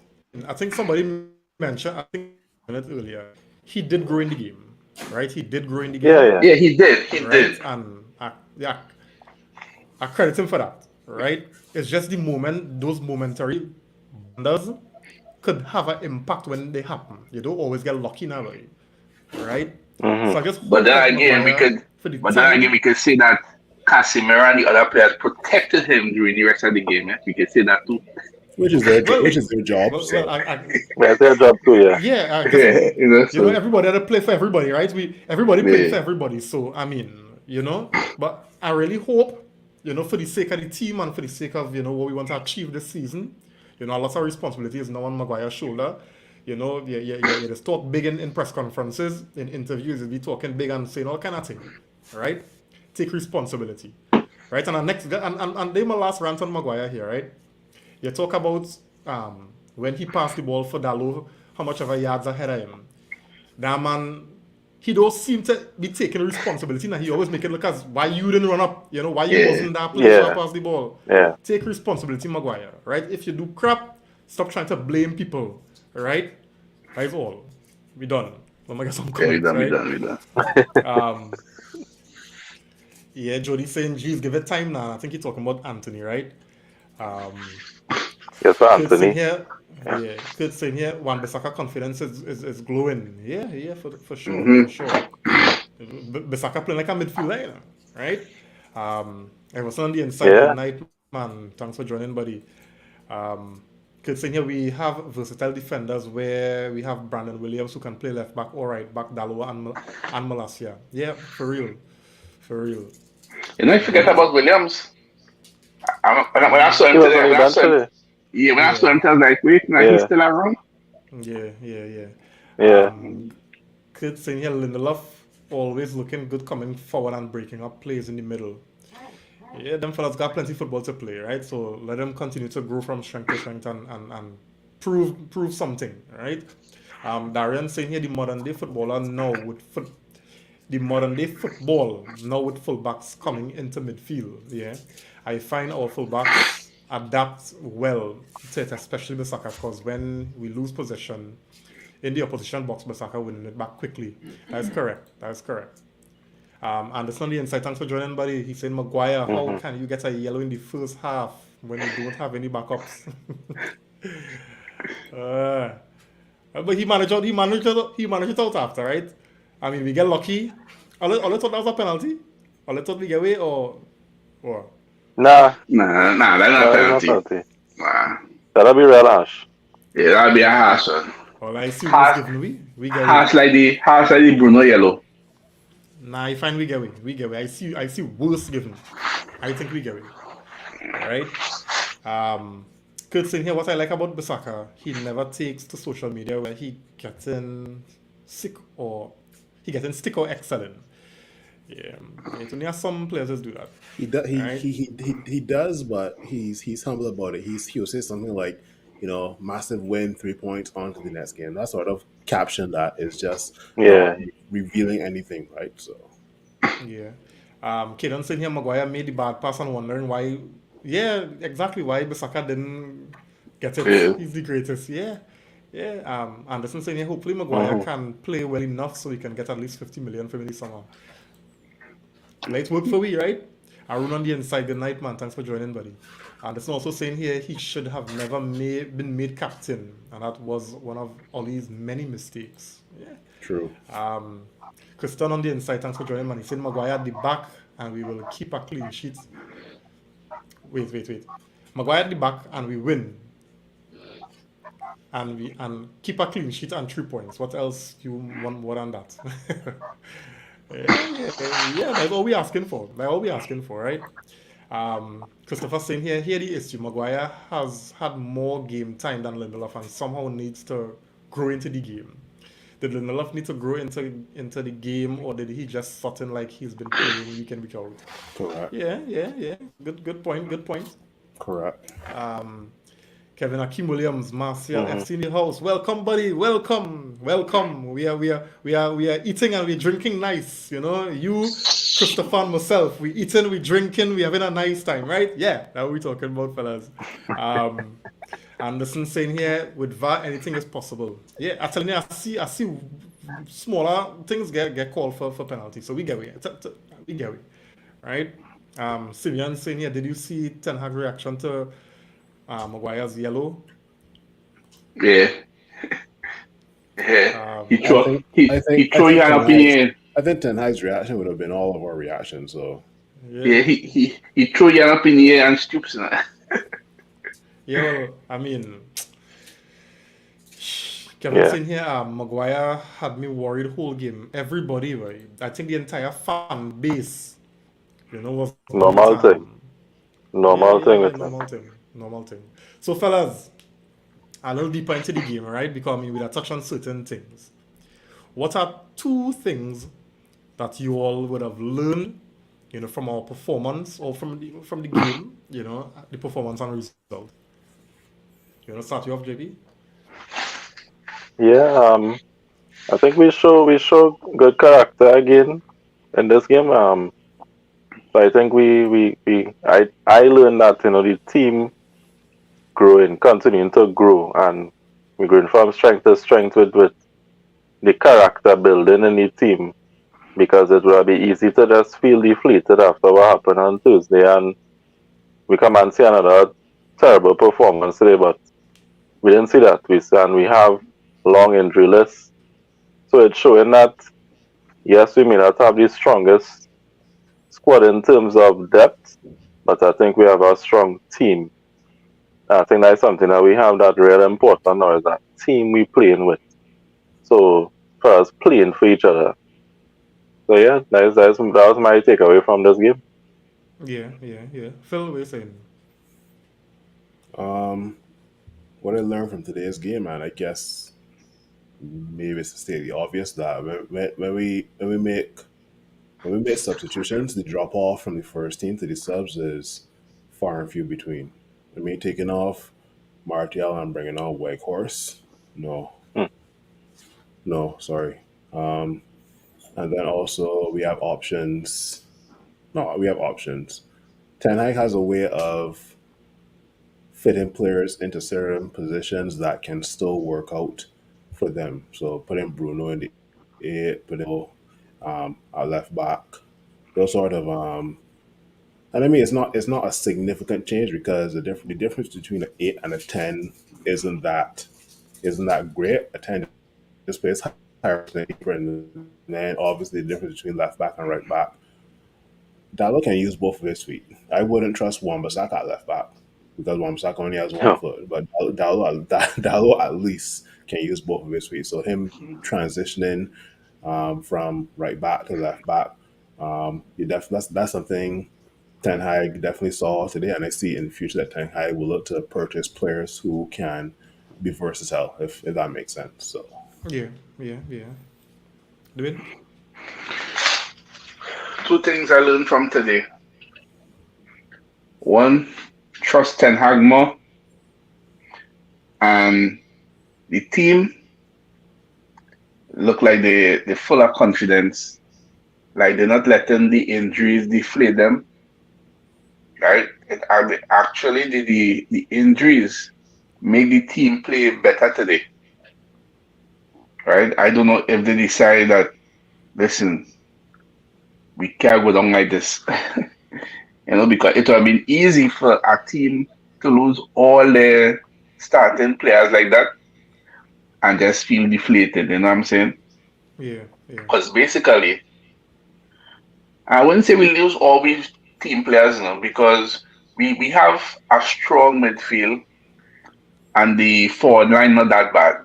I think somebody mentioned, I think earlier, he did grow in the game, right? He did grow in the game. Yeah, he did. He did. And I credit him for that, right? It's just the moment, those momentary blunders could have an impact when they happen. You don't always get lucky now, right? So I just but then again, we could say that Casemiro and the other players protected him during the rest of the game. We could say that too. Which is their job. That's their job too, yeah. Yeah, everybody had to play for everybody, right? Everybody played for everybody. So I mean, but I really hope, for the sake of the team and for the sake of what we want to achieve this season, lots of responsibility is now on Maguire's shoulder. You just talk big in press conferences, in interviews, you be talking big and saying all kind of things, right? Take responsibility, right? And then my last rant on Maguire here, right? You talk about when he passed the ball for Dalot, how much of a yards ahead of him. That man, he don't seem to be taking responsibility. Now he always make it look as why you didn't run up, why you wasn't that place to pass the ball. Yeah. Take responsibility, Maguire, right? If you do crap, stop trying to blame people, right? That's all. We done. Let me get some comments, we done. Yeah, Jody saying, geez, give it time now. I think you're talking about Anthony, right? Yes, Anthony. Kurt saying here, Wan-Bissaka confidence is glowing. Yeah, for sure. Mm-hmm. For sure. Bissaka playing like a midfielder, right? I was on the inside tonight, man. Thanks for joining, buddy. Kurt saying here, we have versatile defenders where we have Brandon Williams who can play left back or right back, Dalot and Malacia. Yeah, for real. You forget about Williams. When I saw him today, when I saw him, I was like, wait, he's still around? Yeah. Kurt saying here, Lindelof always looking good coming forward and breaking up plays in the middle. Yeah, them fellas got plenty of football to play, right? So let them continue to grow from strength to strength and prove something, right? Darian saying here, the modern day football now with fullbacks coming into midfield. Yeah, I find our fullbacks adapt well to it, especially Bissaka, because when we lose possession in the opposition box, Bissaka winning it back quickly. That's correct. And it's on the inside. Thanks for joining, buddy. He said, Maguire, how can you get a yellow in the first half when you don't have any backups? But he managed it out after, right? I mean, we get lucky. I thought that was a penalty. I thought we get away or what? Nah, that's not a penalty. Nah. That'll be real harsh. Yeah, that'll be a harsh one. Well, I see what's given we get harsh like the Bruno yellow. Nah, I find we get away. I see worse given. I think we get away. Alright. Kurt saying here, what I like about Bissaka, he never takes to social media where he gets in sick or excellent. Yeah, it only has some players that do that. He does, but he's humble about it. He'll say something like, massive win, 3 points on to the next game. That sort of caption that is just revealing anything, right? So yeah. Kaden saying here, Maguire made the bad pass and wondering why. Yeah, exactly why Bissaka didn't Get it? Yeah. He's the greatest. Yeah. Yeah. Anderson saying, yeah, hopefully Maguire Mhm. can play well enough so we can get at least 50 million for him this summer. Let's work for we, right? Arun on the inside. Good night, man. Thanks for joining, buddy. Anderson also saying here he should have never been made captain, and that was one of Ollie's many mistakes. Yeah. True. Kristen on the inside, thanks for joining, man. He's saying Maguire at the back, and we will keep a clean sheet. Wait. Maguire at the back, and we win. And keep a clean sheet and 3 points. What else you want more than that? yeah. That's all we asking for. That's all we asking for, right? Christopher saying here the issue. Maguire has had more game time than Lindelof and somehow needs to grow into the game. Did Lindelof need to grow into the game, or did he just slot in like he's been playing week in week out? Correct. Yeah. Good point. Correct. Kevin Akim Williams, Martial Mhm. FC in the house. Welcome, buddy. Welcome. We are eating and we're drinking nice. You know, you, Christopher, and myself. We eating, we drinking, we having a nice time, right? Yeah, that's what we talking about, fellas. Anderson saying here, with VAR, anything is possible. Yeah, I tell you, I see smaller things get called for penalty. So we get it. We get it. Right? Simeon saying here, did you see Ten Hag reaction to Maguire's yellow? Yeah. Yeah. He I throw think he I he think I throw you think an Ten Hag's opinion. I think Ten Hag's reaction would have been all of our reactions. So Yeah, he throw you up in the air and stoops. Yeah, well, I mean, Kevin Yeah. saying here, Maguire had me worried whole game. Everybody, right? I think the entire fan base, was Normal worried. thing. Normal thing with him. Normal thing. So, fellas, a little deeper into the game, right? Because I mean, we'll touch on certain things. What are 2 things that you all would have learned, from our performance or from the game, the performance and result? You want to start you off, JB? Yeah. I think we show good character again in this game. So I think I learned that the team continuing to grow, and we're going from strength to strength with the character building in the team, because it will be easy to just feel deflated after what happened on Tuesday, and we come and see another terrible performance today, but we didn't see that. We have long injury lists, so it's showing that yes, we may not have the strongest squad in terms of depth, but I think we have a strong team. I think that's something that we have that really important now, is that team we playing with. So for us playing for each other. So yeah, that was my takeaway from this game. Yeah. Phil, what are you saying? what I learned from today's game, man, I guess maybe it's to state the obvious that when we make substitutions, the drop off from the first team to the subs is far and few between. I mean, taking off Martial and bringing on Weghorst, no, Hmm. no, sorry. And then also we have options. No, we have options. Ten Hag has a way of fitting players into certain positions that can still work out for them. So putting Bruno in the eight, putting our left back, those sort of and I mean it's not a significant change because the difference between an 8 and a 10 isn't that great. A 10 just plays higher than keeper, and then obviously the difference between left back and right back. Dallo can use both of his feet. I wouldn't trust Wan-Bissaka at left back because Wan-Bissaka only has one Yeah. foot, but Dallo at least can use both of his feet. So him transitioning from right back to left back, that's something Ten Hag definitely saw today, and I see in the future that Ten Hag will look to purchase players who can be versatile, if that makes sense. So Yeah. Dwayne? 2 things I learned from today. One, trust Ten Hag more, and the team look like they're full of confidence. Like they're not letting the injuries deflate them. Right? Actually, the injuries make the team play better today, right? I don't know if they decide that, listen, we can't go down like this, because it would have been easy for a team to lose all their starting players like that and just feel deflated. You know what I'm saying? Yeah, yeah, Because basically, I wouldn't say we lose all we team players, because we have a strong midfield and the forward line not that bad.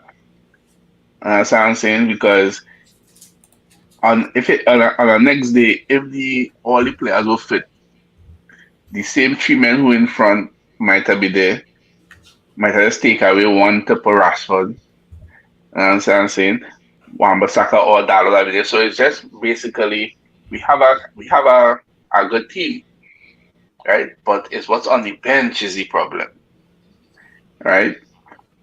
That's what I'm saying, because on the next day, if the all the players were fit, the same three men who in front might have been there, might have just take away one to put Rashford. That's what I'm saying. Wan-Bissaka or Dalot have been there. So it's just basically we have a good team, right? But it's what's on the bench is the problem, right?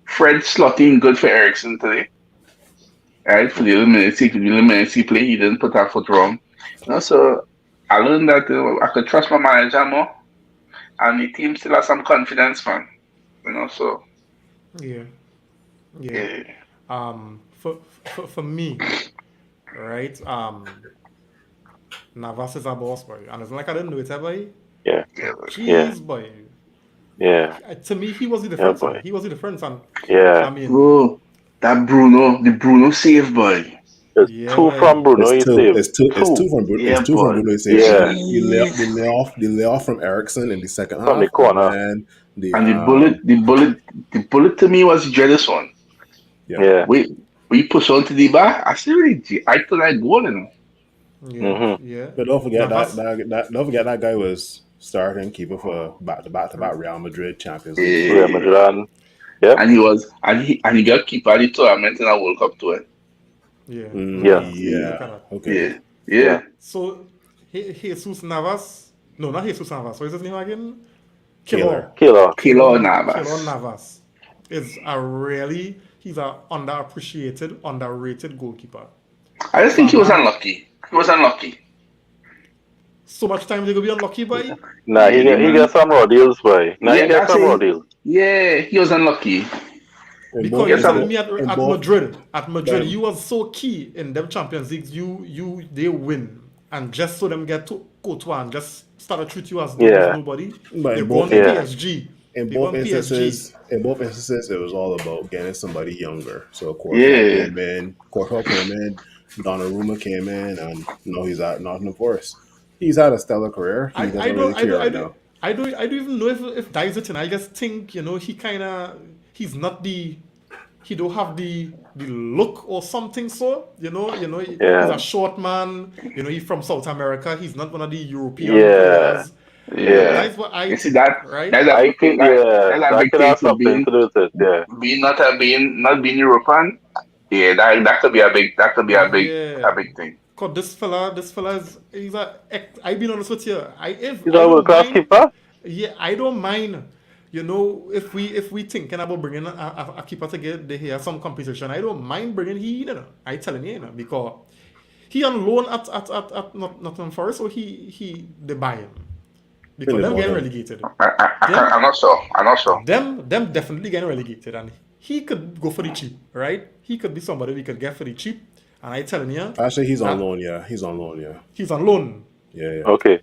Fred slotting good for Ericsson today, right? For the little minutes he played, he didn't put that foot wrong. So I learned that I could trust my manager more, and the team still has some confidence, man. So yeah, yeah. yeah, For me, right? Navas is a boss boy, and it's not like I didn't know it, boy. Yeah, yeah, But yeah, jeez, boy, yeah, to me he was the yeah, difference. boy. He was the difference, and I Yeah, mean, bro, the Bruno save, boy. it's yeah, two boy, from Bruno. He saved It's two Two, from yeah, boy. Bruno. He saved. Yeah, Jeez. They lay off from Ericsson in the second from the half, and corner. then the And the bullet to me was the jealous one. yeah. Yeah. We push on to the bar. I still really, I thought I goal, yeah, Mm-hmm. yeah. But don't forget Navas, don't forget that guy was starting keeper for back r- Real Madrid Champions League Real final. Eh, Madrid. And, yep. and he got keeper at the tournament in a World Cup too. yeah. Yeah. Look Yeah. at that. Okay. Yeah, yeah. Yeah. So Jesus Navas, no, not Jesus Navas. What is his name again? Kaler. Kilo. Killer. Kilo Kilo Navas. Navas is he's a underappreciated, underrated goalkeeper. I just For think a he was man, unlucky. He was unlucky. so much time they gonna be unlucky by. Nah, Really, he get man. some raw deals, boy. Nah, he Yeah, get that's some raw it. deals. Yeah, he was unlucky. In Because both you're Yes, in telling both me in at both Madrid, but you was so key in them Champions Leagues. They win, and just so them get to Courtois and just start to treat you as though there's Yeah. nobody. but They in go both on Yeah. PSG. in They go both on PSG. instances it was all about getting somebody younger. So yeah. Courtois came in, Donnarumma came in, and now he's at Nottingham Forest. He's had a stellar career. He I doesn't don't really I care don't I right do now. I don't even know if that is it. And I just think he kind of he's not he don't have the look or something. So he's Yeah. a short man. He's from South America. He's not one of the European Yeah. players. Yeah. That's what I You see think, that? right? That's a I big thing. think, That's yeah, a that big could thing have to something to do with it. Yeah. not being European. Yeah, that could be a Yeah. big thing. Cause this fella is he's a. I be honest with you. He's I a world don't class mind. keeper. Yeah, I don't mind. If we thinking about bringing a keeper to get the here some competition, I don't mind bringing he. I telling because he on loan at Nottingham Forest, so he they buy him In because the them getting bottom. relegated. I'm Them not sure. I'm not sure. them definitely getting relegated, and he could go for the cheap, right? He could be somebody we could get for the cheap, and I telling you Actually, he's on that loan. Yeah, he's on loan. Yeah, he's on loan. yeah. Okay.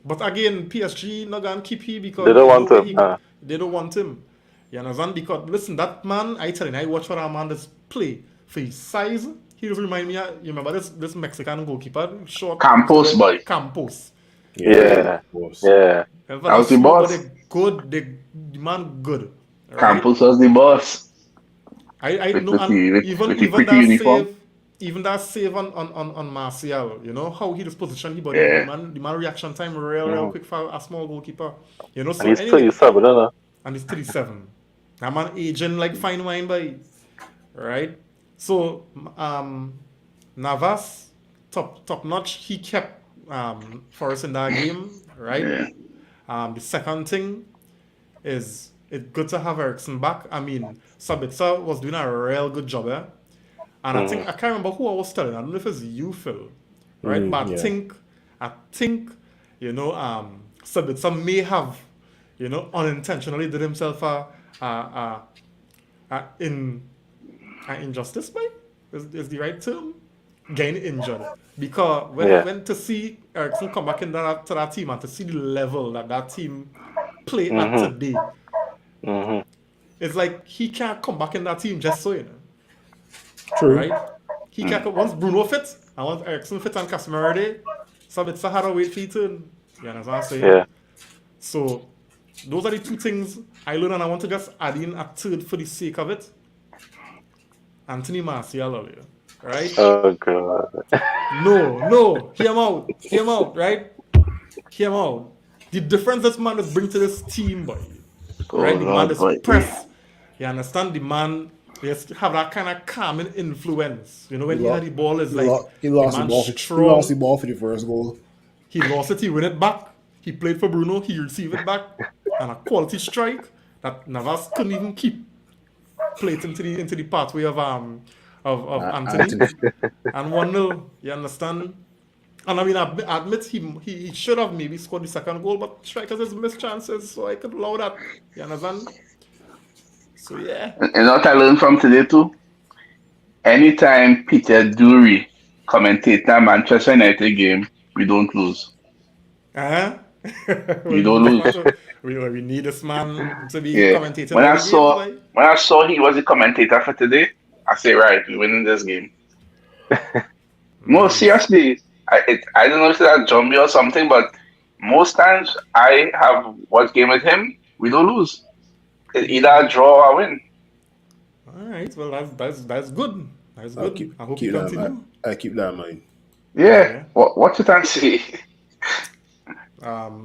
But again, PSG not gonna keep him They because don't you know want where him. he go. Nah. They don't want him. You understand? Because listen, that man, I tell you, I watch what that man does play for his size. He does remind me. You remember this Mexican goalkeeper, short, Campos boy. Campos. Yeah, Yeah, Yeah. of course. Yeah. And that for was the slow, but boss. they good. The man good, right? Campos was the boss I with know, with and the with, even with the even pretty that uniform. save, on Martial, how he just position his body, Yeah, the man reaction time real Mhm. quick for a small goalkeeper, And So he's anyway, 37, you know? and he's 37. That man aging like fine wine by, right? So Navas, top notch. He kept Forest in that game, right? yeah, The second thing is it's good to have Ericsson back. I mean, Sabitzer was doing a real good job there. And I can't remember who I was telling. I don't know if it's you, Phil, right? But Yeah. I think, Sabitzer may have, unintentionally did himself in injustice, by is the right term, getting injured. Because when to see Ericsson come back in to that team and to see the level that team play at Mm-hmm. today, Mm-hmm. it's like he can't come back in that team just so, True. right? He can't once Bruno fit and once Ericsson fit and Casemiro there, so it's a harder wait for you to, you understand what I'm saying? Yeah. So those are the two things I learned, and I want to just add in a third for the sake of it. Anthony Martial earlier, right? Oh god. No, hear him out, right? Hear him out. The difference this man is bring to this team, boy, Oh right? The man Lord, is boy. press. You understand? The man has have that kind of calming influence. You know, when he had the ball, is like He the lost the man ball. He lost strong. the ball for the first goal. He lost it, he win it back. He played for Bruno, he received it back, and a quality strike that Navas couldn't even keep plate into the pathway of Anthony. Anthony. And 1-0, you understand? And I mean, I admit he should have maybe scored the second goal, but strikers has missed chances, so I could allow that. You understand? So yeah. And what I learned from today too, anytime Peter Drury commentate a Manchester United game, we don't lose. Uh-huh. We don't lose. We need this man to be Yeah. commentating all the games, like. When I saw he was the commentator for today, I say, right, we're winning this game. No, seriously, I don't know if it's a zombie or something, but most times I have watched game with him, we don't lose. It's either a draw or win. All right, well that's good. That's good. I hope you that continue. I keep that in mind. Yeah. What you can see?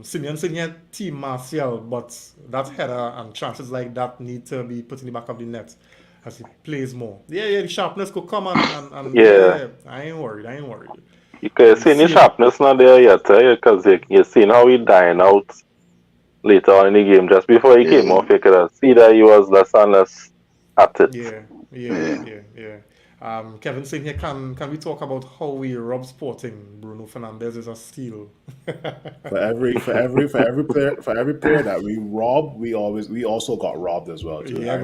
Simeon saying here Team Martial, but that header and chances like that need to be put in the back of the net as he plays more. Yeah, the sharpness could come and Yeah. I ain't worried. You can see the sharpness not there yet, because you seen how he dying out later on in the game. Just before he came off, you could have see that he was less and less at it. Yeah. Kevin saying here, can we talk about how we rob Sporting? Bruno Fernandes is a steal. For every player that we rob, we also got robbed as well. Too. Yeah,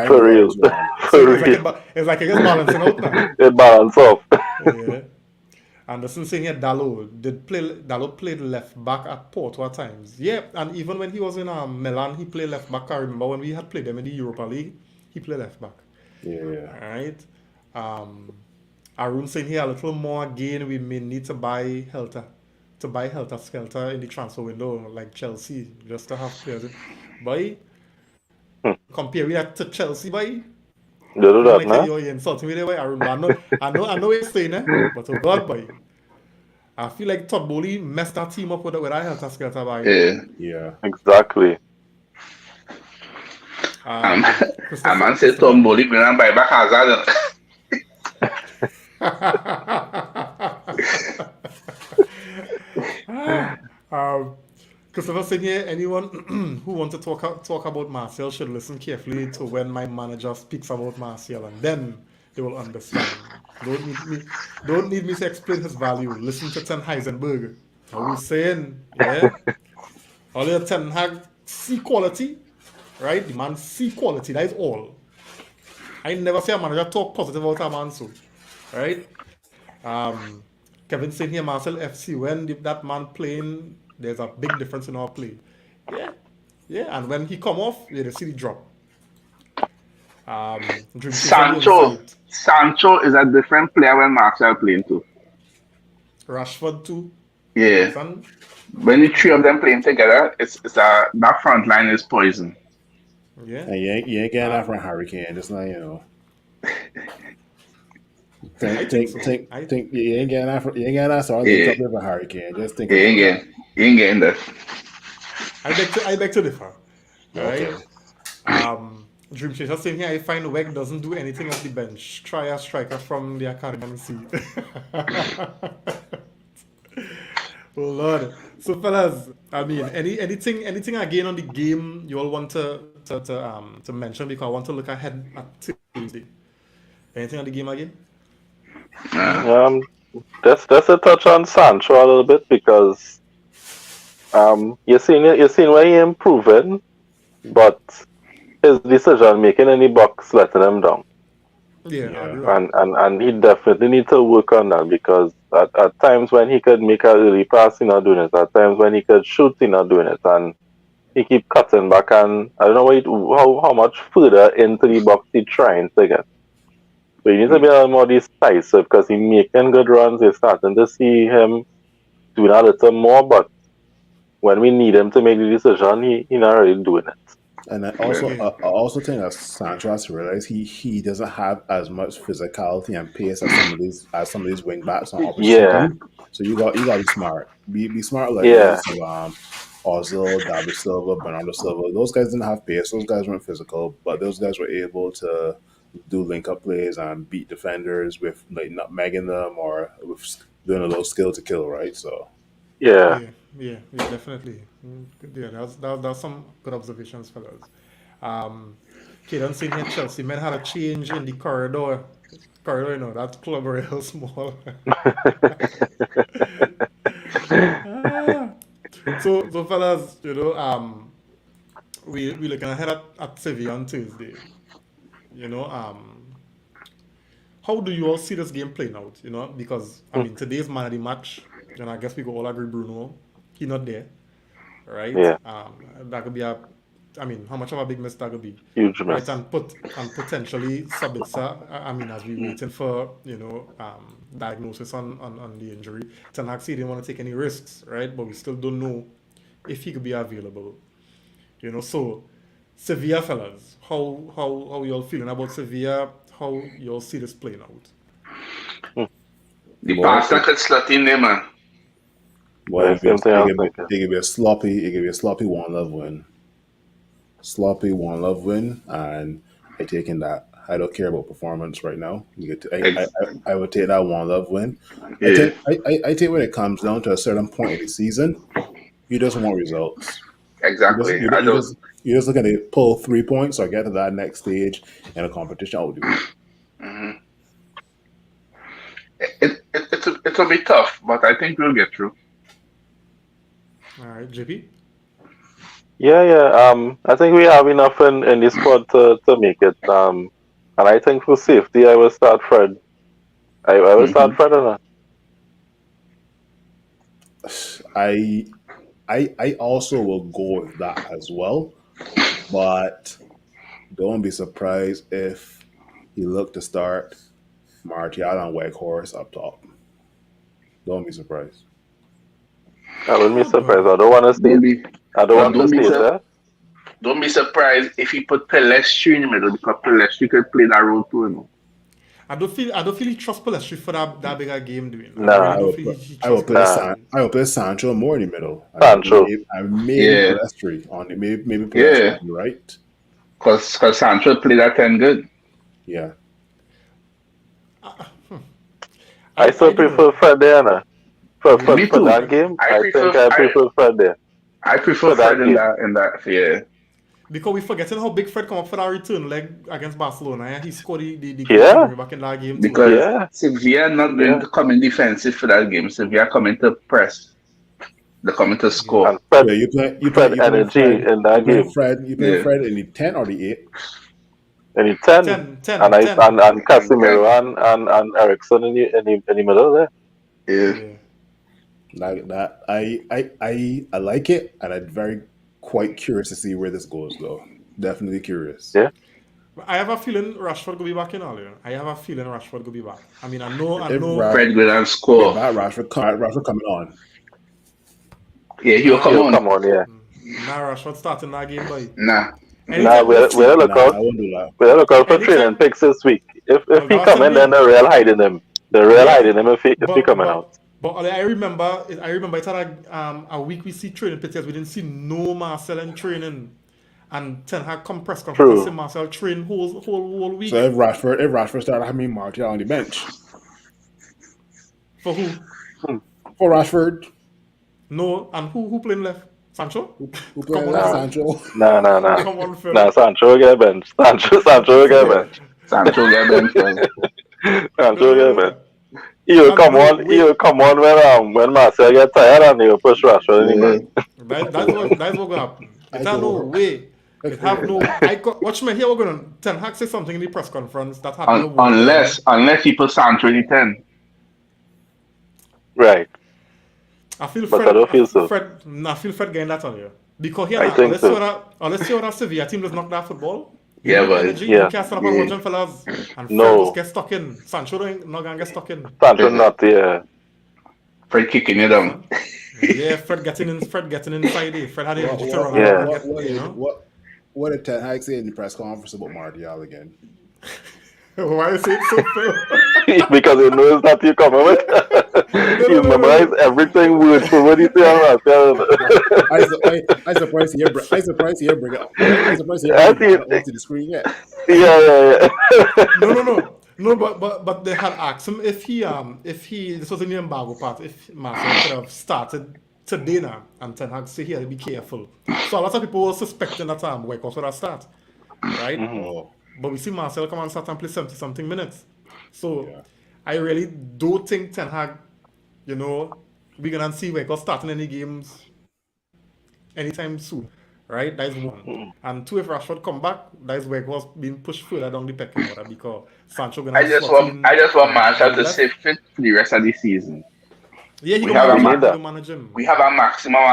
For real. It's like it gets balancing out now. It balance off. Yeah. Anderson saying here Dalot played left back at Porto at times. Yeah, and even when he was in Milan, he played left back. I remember when we had played them in the Europa League, he played left back. Yeah. Alright. Arun saying here a little more again, we may need to buy Helter Skelter in the transfer window, like Chelsea, just to have players. Boy, compare that to Chelsea, boy. You do that, like, man. you're insulting me there, boy. Arun, I know what you're saying, but oh God, boy. I feel like Todd Bowley messed that team up with that Helter Skelter, boy. Yeah. Exactly. A man said Tom Bowley bring and buy back Hazard. Christopher saying here, anyone who wants to talk about Martial should listen carefully to when my manager speaks about Martial, and then they will understand. Don't need me to explain his value. Listen to Ten Heisenberg. How he's saying, yeah. All your Ten Hag see quality, right? The man see quality. That is all. I never see a manager talk positive about a man, so right. Kevin saying here, Marcel FC, when that man playing, there's a big difference in our play. Yeah, and when he come off, you see the drop. Sancho is a different player when Marcel playing too. Rashford too. Yeah. When the three of them playing together, that front line is poison. Yeah. And you ain't getting that from Hurricane. Just not, think you ain't getting that. So I'll take up with a Hurricane. Just think. You ain't getting that. I beg to differ. Okay. Right. Dream Chaser saying here, I find Weg doesn't do anything off the bench. Try a striker from the academy. Oh Lord. So fellas, I mean, anything again on the game you all want to mention, because I want to look ahead at Tuesday. Anything on the game again? Let's a touch on Sancho a little bit, because you're seeing where he improving, but his decision making in the box letting him down. Yeah, Yeah. I agree with that. And he definitely needs to work on that because at times when he could make a early pass, he's not doing it. At times when he could shoot, he's not doing it. And he keep cutting back, and I don't know how much further into the box he's trying to get. So he needs to be a little more decisive because he's making good runs. You're starting to see him doing a little more, but when we need him to make the decision, he not really doing it. And I Yeah. also think that Sancho has to realize he doesn't have as much physicality and pace as some of these wing backs on opposition Yeah, team. So you gotta be smart. Be smart like the yeah, likes of Ozil, David Silva, Bernardo Silva. Those guys didn't have pace. Those guys weren't physical, but those guys were able to do link up plays and beat defenders with like nutmegging them or with doing a little skill to kill. Right. So yeah. Yeah, definitely. Yeah, that's some good observations, fellas. Kaden saying here Chelsea men had a change in the corridor. Corridor, that club real small. Ah. So fellas, we looking ahead at Sevilla on Tuesday. You know, how do you all see this game playing out? Because I mean today's man of the match, I guess we could all agree Bruno, he not there, right? Yeah, That could be I mean, how much of a big miss that could be, huge right? miss. And potentially Sabitzer. I mean, as we waiting for diagnosis on the injury, Ten Hag said he didn't want to take any risks, right? But we still don't know if he could be available. So Sevilla fellas, how you all feeling about Sevilla? How you all see this playing out? The boy, pasta could slot in there, man. boy, The same thing I was thinking. it could be a sloppy 1-love win. Sloppy 1-love win, and I taking that. I don't care about performance right now. I would take that 1-love win. Yeah, I think when it comes down to a certain point in the season, you just want results. exactly. I don't. You're just looking to pull 3 points or get to that next stage in a competition. I'll do it. Mhm. It'll be tough, but I think we'll get through. All right, JP. Yeah. I think we have enough in the squad to make it. And I think for safety, I will start Fred. I will start Hmm. Fred on that. I also will go with that as well, but don't be surprised if he look to start Martial and Weghorst up top. Don't be surprised. I wouldn't be Oh surprised. boy. I don't want to see Don't it. be, I don't but want to see it there. don't be surprised if he put Pelestri in the middle because Pelestri could play that role too. I don't feel he trusts Pellistri for that bigger game doing. I really Nah, don't feel he I will trusts put nah. Pellistri. I will put Sancho more in the middle, Sancho. and maybe Yeah, Pelestri on the maybe Pelestri yeah, on the right. because Sancho played that 10 good. Yeah, I I still don't prefer know. Fred there. Nah. For, Yeah, for, Me for too. that game, I I think prefer I I prefer Fred there. I prefer For Fred that in game. that yeah. because we forgetting how big Fred come up for that return leg against Barcelona. Yeah? He scored the goal to Yeah, bring me back in that game too. Because yeah, Sevilla not going yeah. to come in defensive for that game. Sevilla coming to press. They're coming to Yeah. score. And Fred yeah. Fred energy in that game. You playing Yeah. Fred in the 10 or the 8? And he 10. 10, And 10, I 10. and Okay. Casemiro and Ericsson in the middle there. Yeah. Yeah. That I like it, and I'm very quite curious to see where this goes, though. Definitely curious. Yeah. I have a feeling Rashford will be back in all. I have a feeling Rashford will be back. I mean, I If know. Rashford Fred go and get score. back, Rashford coming on. Yeah, he'll come Nah, He'll on. come on, yeah. Rashford starting that game, boy. Nah. Nah, Anytime, see, we'll look Nah, out. I won't do that. We'll look out for training anytime. picks this week. If Well, he that was come in, then me. the real hiding him. The real Yeah, hiding him if he coming out. but I remember it's had a week we see training pictures. We didn't see no Marcel in training, and Ten Hag come press conference and say True. Marcel train whole week. So if Rashford started having Martial on the bench For who? for Rashford, No, and who playing left? Sancho? who Come playing on, left Nah, Phil. Sancho? nah. Come on, Phil. Nah, Sancho will get bench. Sancho will get bench. Sancho get bench. Sancho will get bench. No. He will And come no, on. He wait. will come on when Marcel get tired and he will push Rashford in the Yeah. back. That's what gonna happen. I It's can no work. way. It have no. Watch me here. We're gonna. Ten Hag say something in the press conference that had no word for him. Unless he put Sancho in the 10. Right. I feel But I don't feel so. I feel Fred getting that on you because here I now, think so. unless you're that Sevilla team does knock that football. You Yeah, need but energy. yeah. You can't stand up and watch them fellas. And Fred No. just get stuck in. Sancho not gonna get stuck in. Sancho not there. Fred kicking it down. Yeah, Fred getting inside it. Fred had the energy to run Yeah. around and get, What did Ten Hag say in the press conference about Martial again? Why you say it so Phil? Because he knows that you coming with. He memorized everything word for word. He said, I surprised he bring it onto the screen yet. yeah. No, but they had asked him if he this was in the embargo part, if Marcel could have started today now, and Ten Hag say here, be careful. So a lot of people were suspecting that Weghorst would have start, right? Oh, But we see Marcel come and start and play 70-something minutes. So yeah. I really don't think Ten Hag, we're gonna see Weghorst starting any games anytime soon. Right? That is one. And two, if Rashford come back, that is Weghorst being pushed further down the pecking order because Sancho gonna I just want Marshall to stay fit for the rest of the season. Yeah, he we gonna have manage him. We have a maximum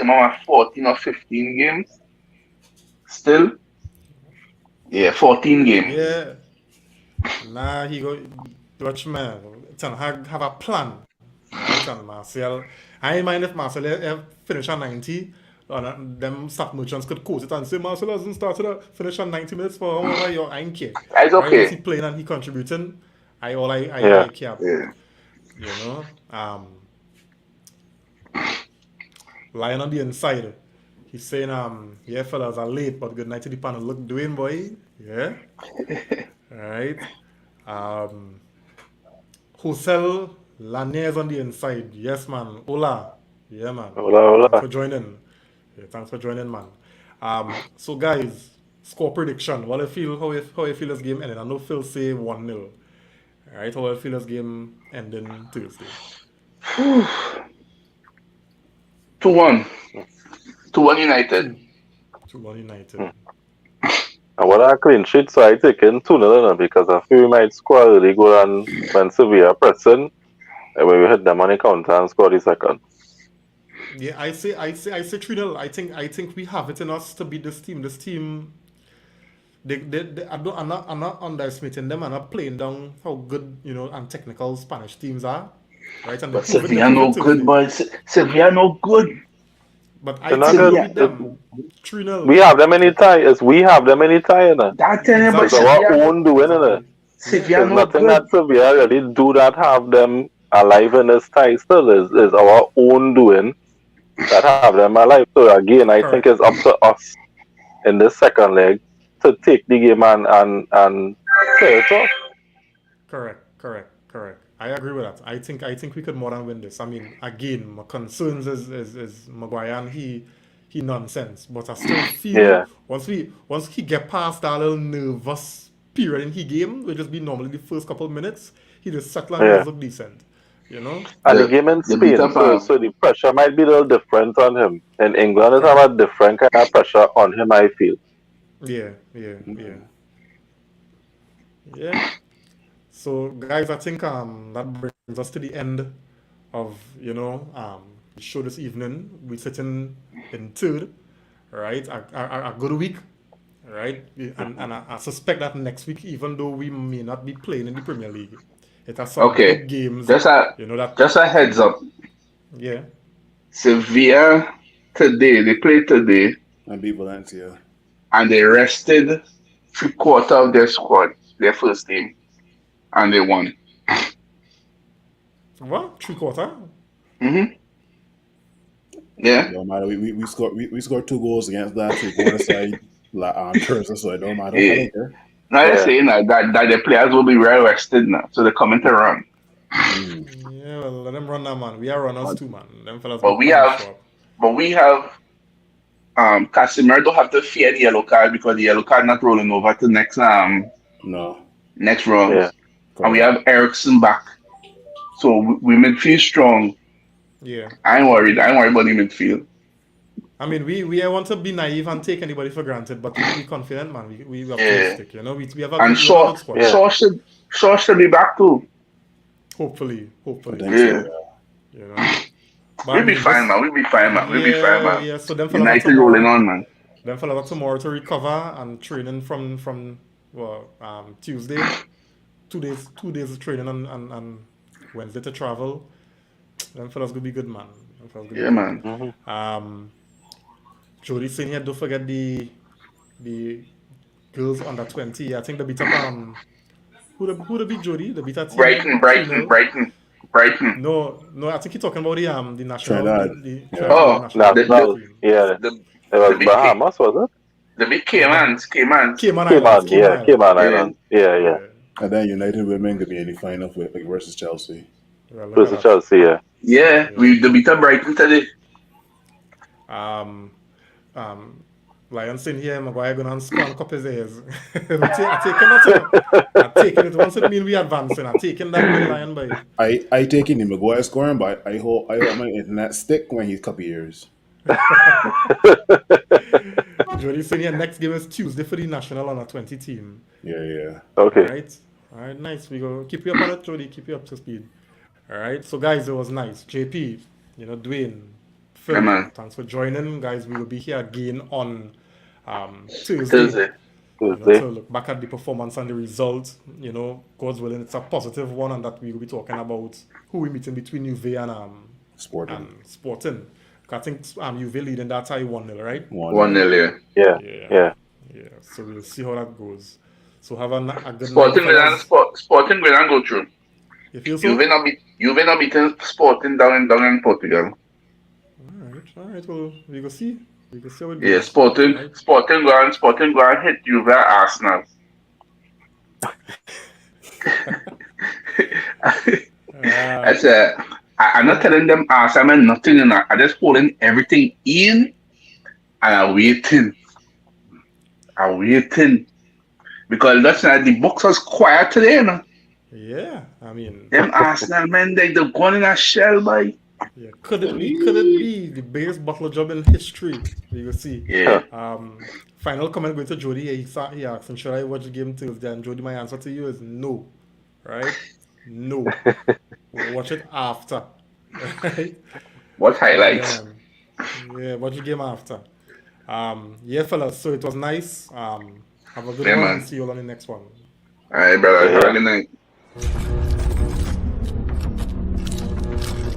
of 14 or 15 games. Still? Yeah, 14 games. Yeah. Nah, he go watch man. Ten Hag have a plan. Right, and Marcel. I ain't mind if Marcel finish on 90. Or them stock merchants could quote it and say Marcel hasn't started a finish on 90 minutes for however you I ain't care. It's okay. Right? He playing and he contributing. I care. Yeah. Lying on the inside. He's saying, yeah, fellas are late, but good night to the panel. Look, Dwayne boy. Yeah. Alright. Hussein Lanez on the inside. Yes, man. Hola. Yeah, man. Hola. Thanks for joining. Yeah, thanks for joining, man. So guys, score prediction. What I feel, how you feel this game ending? I know Phil say 1-0. Alright, how I feel this game ending Thursday. 2-1. 2-1 United. 2-1 United. I want a clean sheet, so I take in 2-0 because I feel we might score early goal and when Sevilla pressing, and when we hit them on the counter and score the second. Yeah, I say 3-0. I think we have it in us to beat this team. This team, I'm not underestimating them. I'm not playing down how good and technical Spanish teams are, right? And but Sevilla no good, boys. Sevilla no good. But I think we beat them 3-0. We have them anytime. We have them anytime. That's our own doing it. Sevilla no nothing good. That Sevilla really do that have them alive in this tie still is our own doing that have them alive. So again, I think it's up to us in this second leg to take the game and play it off. Correct. I agree with that. I think we could more than win this. I mean, again, my concerns is Maguire and he nonsense. But I still feel once he get past that little nervous period in his game, which just be normally the first couple of minutes, he just settle and look decent. And the game in Spain, so the pressure might be a little different on him. In England, it's have a different kind of pressure on him, I feel. Yeah. So guys, I think that brings us to the end of the show this evening. We're sitting in third, right? A good week, right? And I suspect that next week, even though we may not be playing in the Premier League, it has some big games. Just a heads up. Yeah. Sevilla today, they played today. And beat Valencia. And they rested 3/4 of their squad, their first team. And they won. What? 3/4? Mm-hmm. Yeah. No matter. We scored 2 goals against that 3/4 side Thursday, so it don't matter. Yeah. I don't care. Now they're saying that the players will be well rested now, so they're coming to run. Yeah, well, let them run now, man. We are runners too, man. Them fellas. But we have Casemiro don't have to fear the yellow card because the yellow card not rolling over to next round. Yeah. And we have Ericsson back. So we midfield strong. Yeah. I ain't worried about the midfield. I mean, we want to be naive and take anybody for granted, but we confident, man. We Yeah. optimistic, you know. We have a And good, we have a good squad. Yeah. Shaw should be back too. Hopefully, I hopefully, think so. Yeah. Yeah. you know. But I We'll be mean, fine, man. We'll be fine, man. We'll be fine, man. yeah. So them fellas are United rolling tomorrow. on, man. Them fellas are tomorrow to recover and training from Tuesday. 2 days of training and Wednesday to travel. Them fellas gonna be good, man. Them fellas gonna Yeah, be man. Mhm. Jody saying here, don't forget the girls under 20. I think they beat up who they beat Jody? They beat a team Brighton, 3-0. Brighton. No, I think you're talking about the national Trinidad. the Yeah. Trinidad Oh, national National, team. yeah. The It was big Bahamas, was the big Caymans. it? Cayman Cayman, Islands. yeah, Cayman Islands. Yeah, yeah. And then United women could be in the final with, like, versus Chelsea. Well, look Versus at that. Chelsea, yeah. Yeah, they beat up Brighton today. Um, Lions in here, Maguire gonna span cup his ears. I taking that. I taking it. Once it mean we advancing, I taking that with Lion by. I take in the Maguire scoring, but I hope my internet stick when he's couple years. Jody saying here next game is Tuesday for the national under 20 team. Yeah. Okay. All right, nice. We go keep you up on it, Jody. Keep you up to speed. All right, so guys, it was nice. JP, Dwayne, Phil, Yeah, man. thanks for joining, guys. We will be here again on Thursday. Thursday. To look back at the performance and the result. God's willing, it's a positive one, and that we will be talking about who we meeting between Juve and Sporting. Sporting. I think Juve leading that tie 1-0, right? 1-0. Yeah. So we'll see how that goes. So have a good Sporting night. Sporting will not go through. You feel so? Juve not beating Sporting down in Portugal. All right. Well, we go see. We can see how it goes. Yeah, Sporting. Right? Sporting go and hit Juve and Arsenal. I'm not telling them Arsenal and nothing, and I'm just holding everything in, and I'm waiting. Because that's not the books was quiet today, you know. Yeah, I mean, Them Arsenal men, they're going in a shell, boy. yeah. Could it be the biggest bottle job in history? We will see. Yeah. Final comment going to Jody. He asked, should I watch the game Tuesday? And Jody, my answer to you is no. Right? No. We'll watch it after. Right? What highlights? Yeah, watch the game after. Yeah, fellas. So it was nice. Have a good Yeah, one. man. See you all on the next one. All right, brother. Have a good night.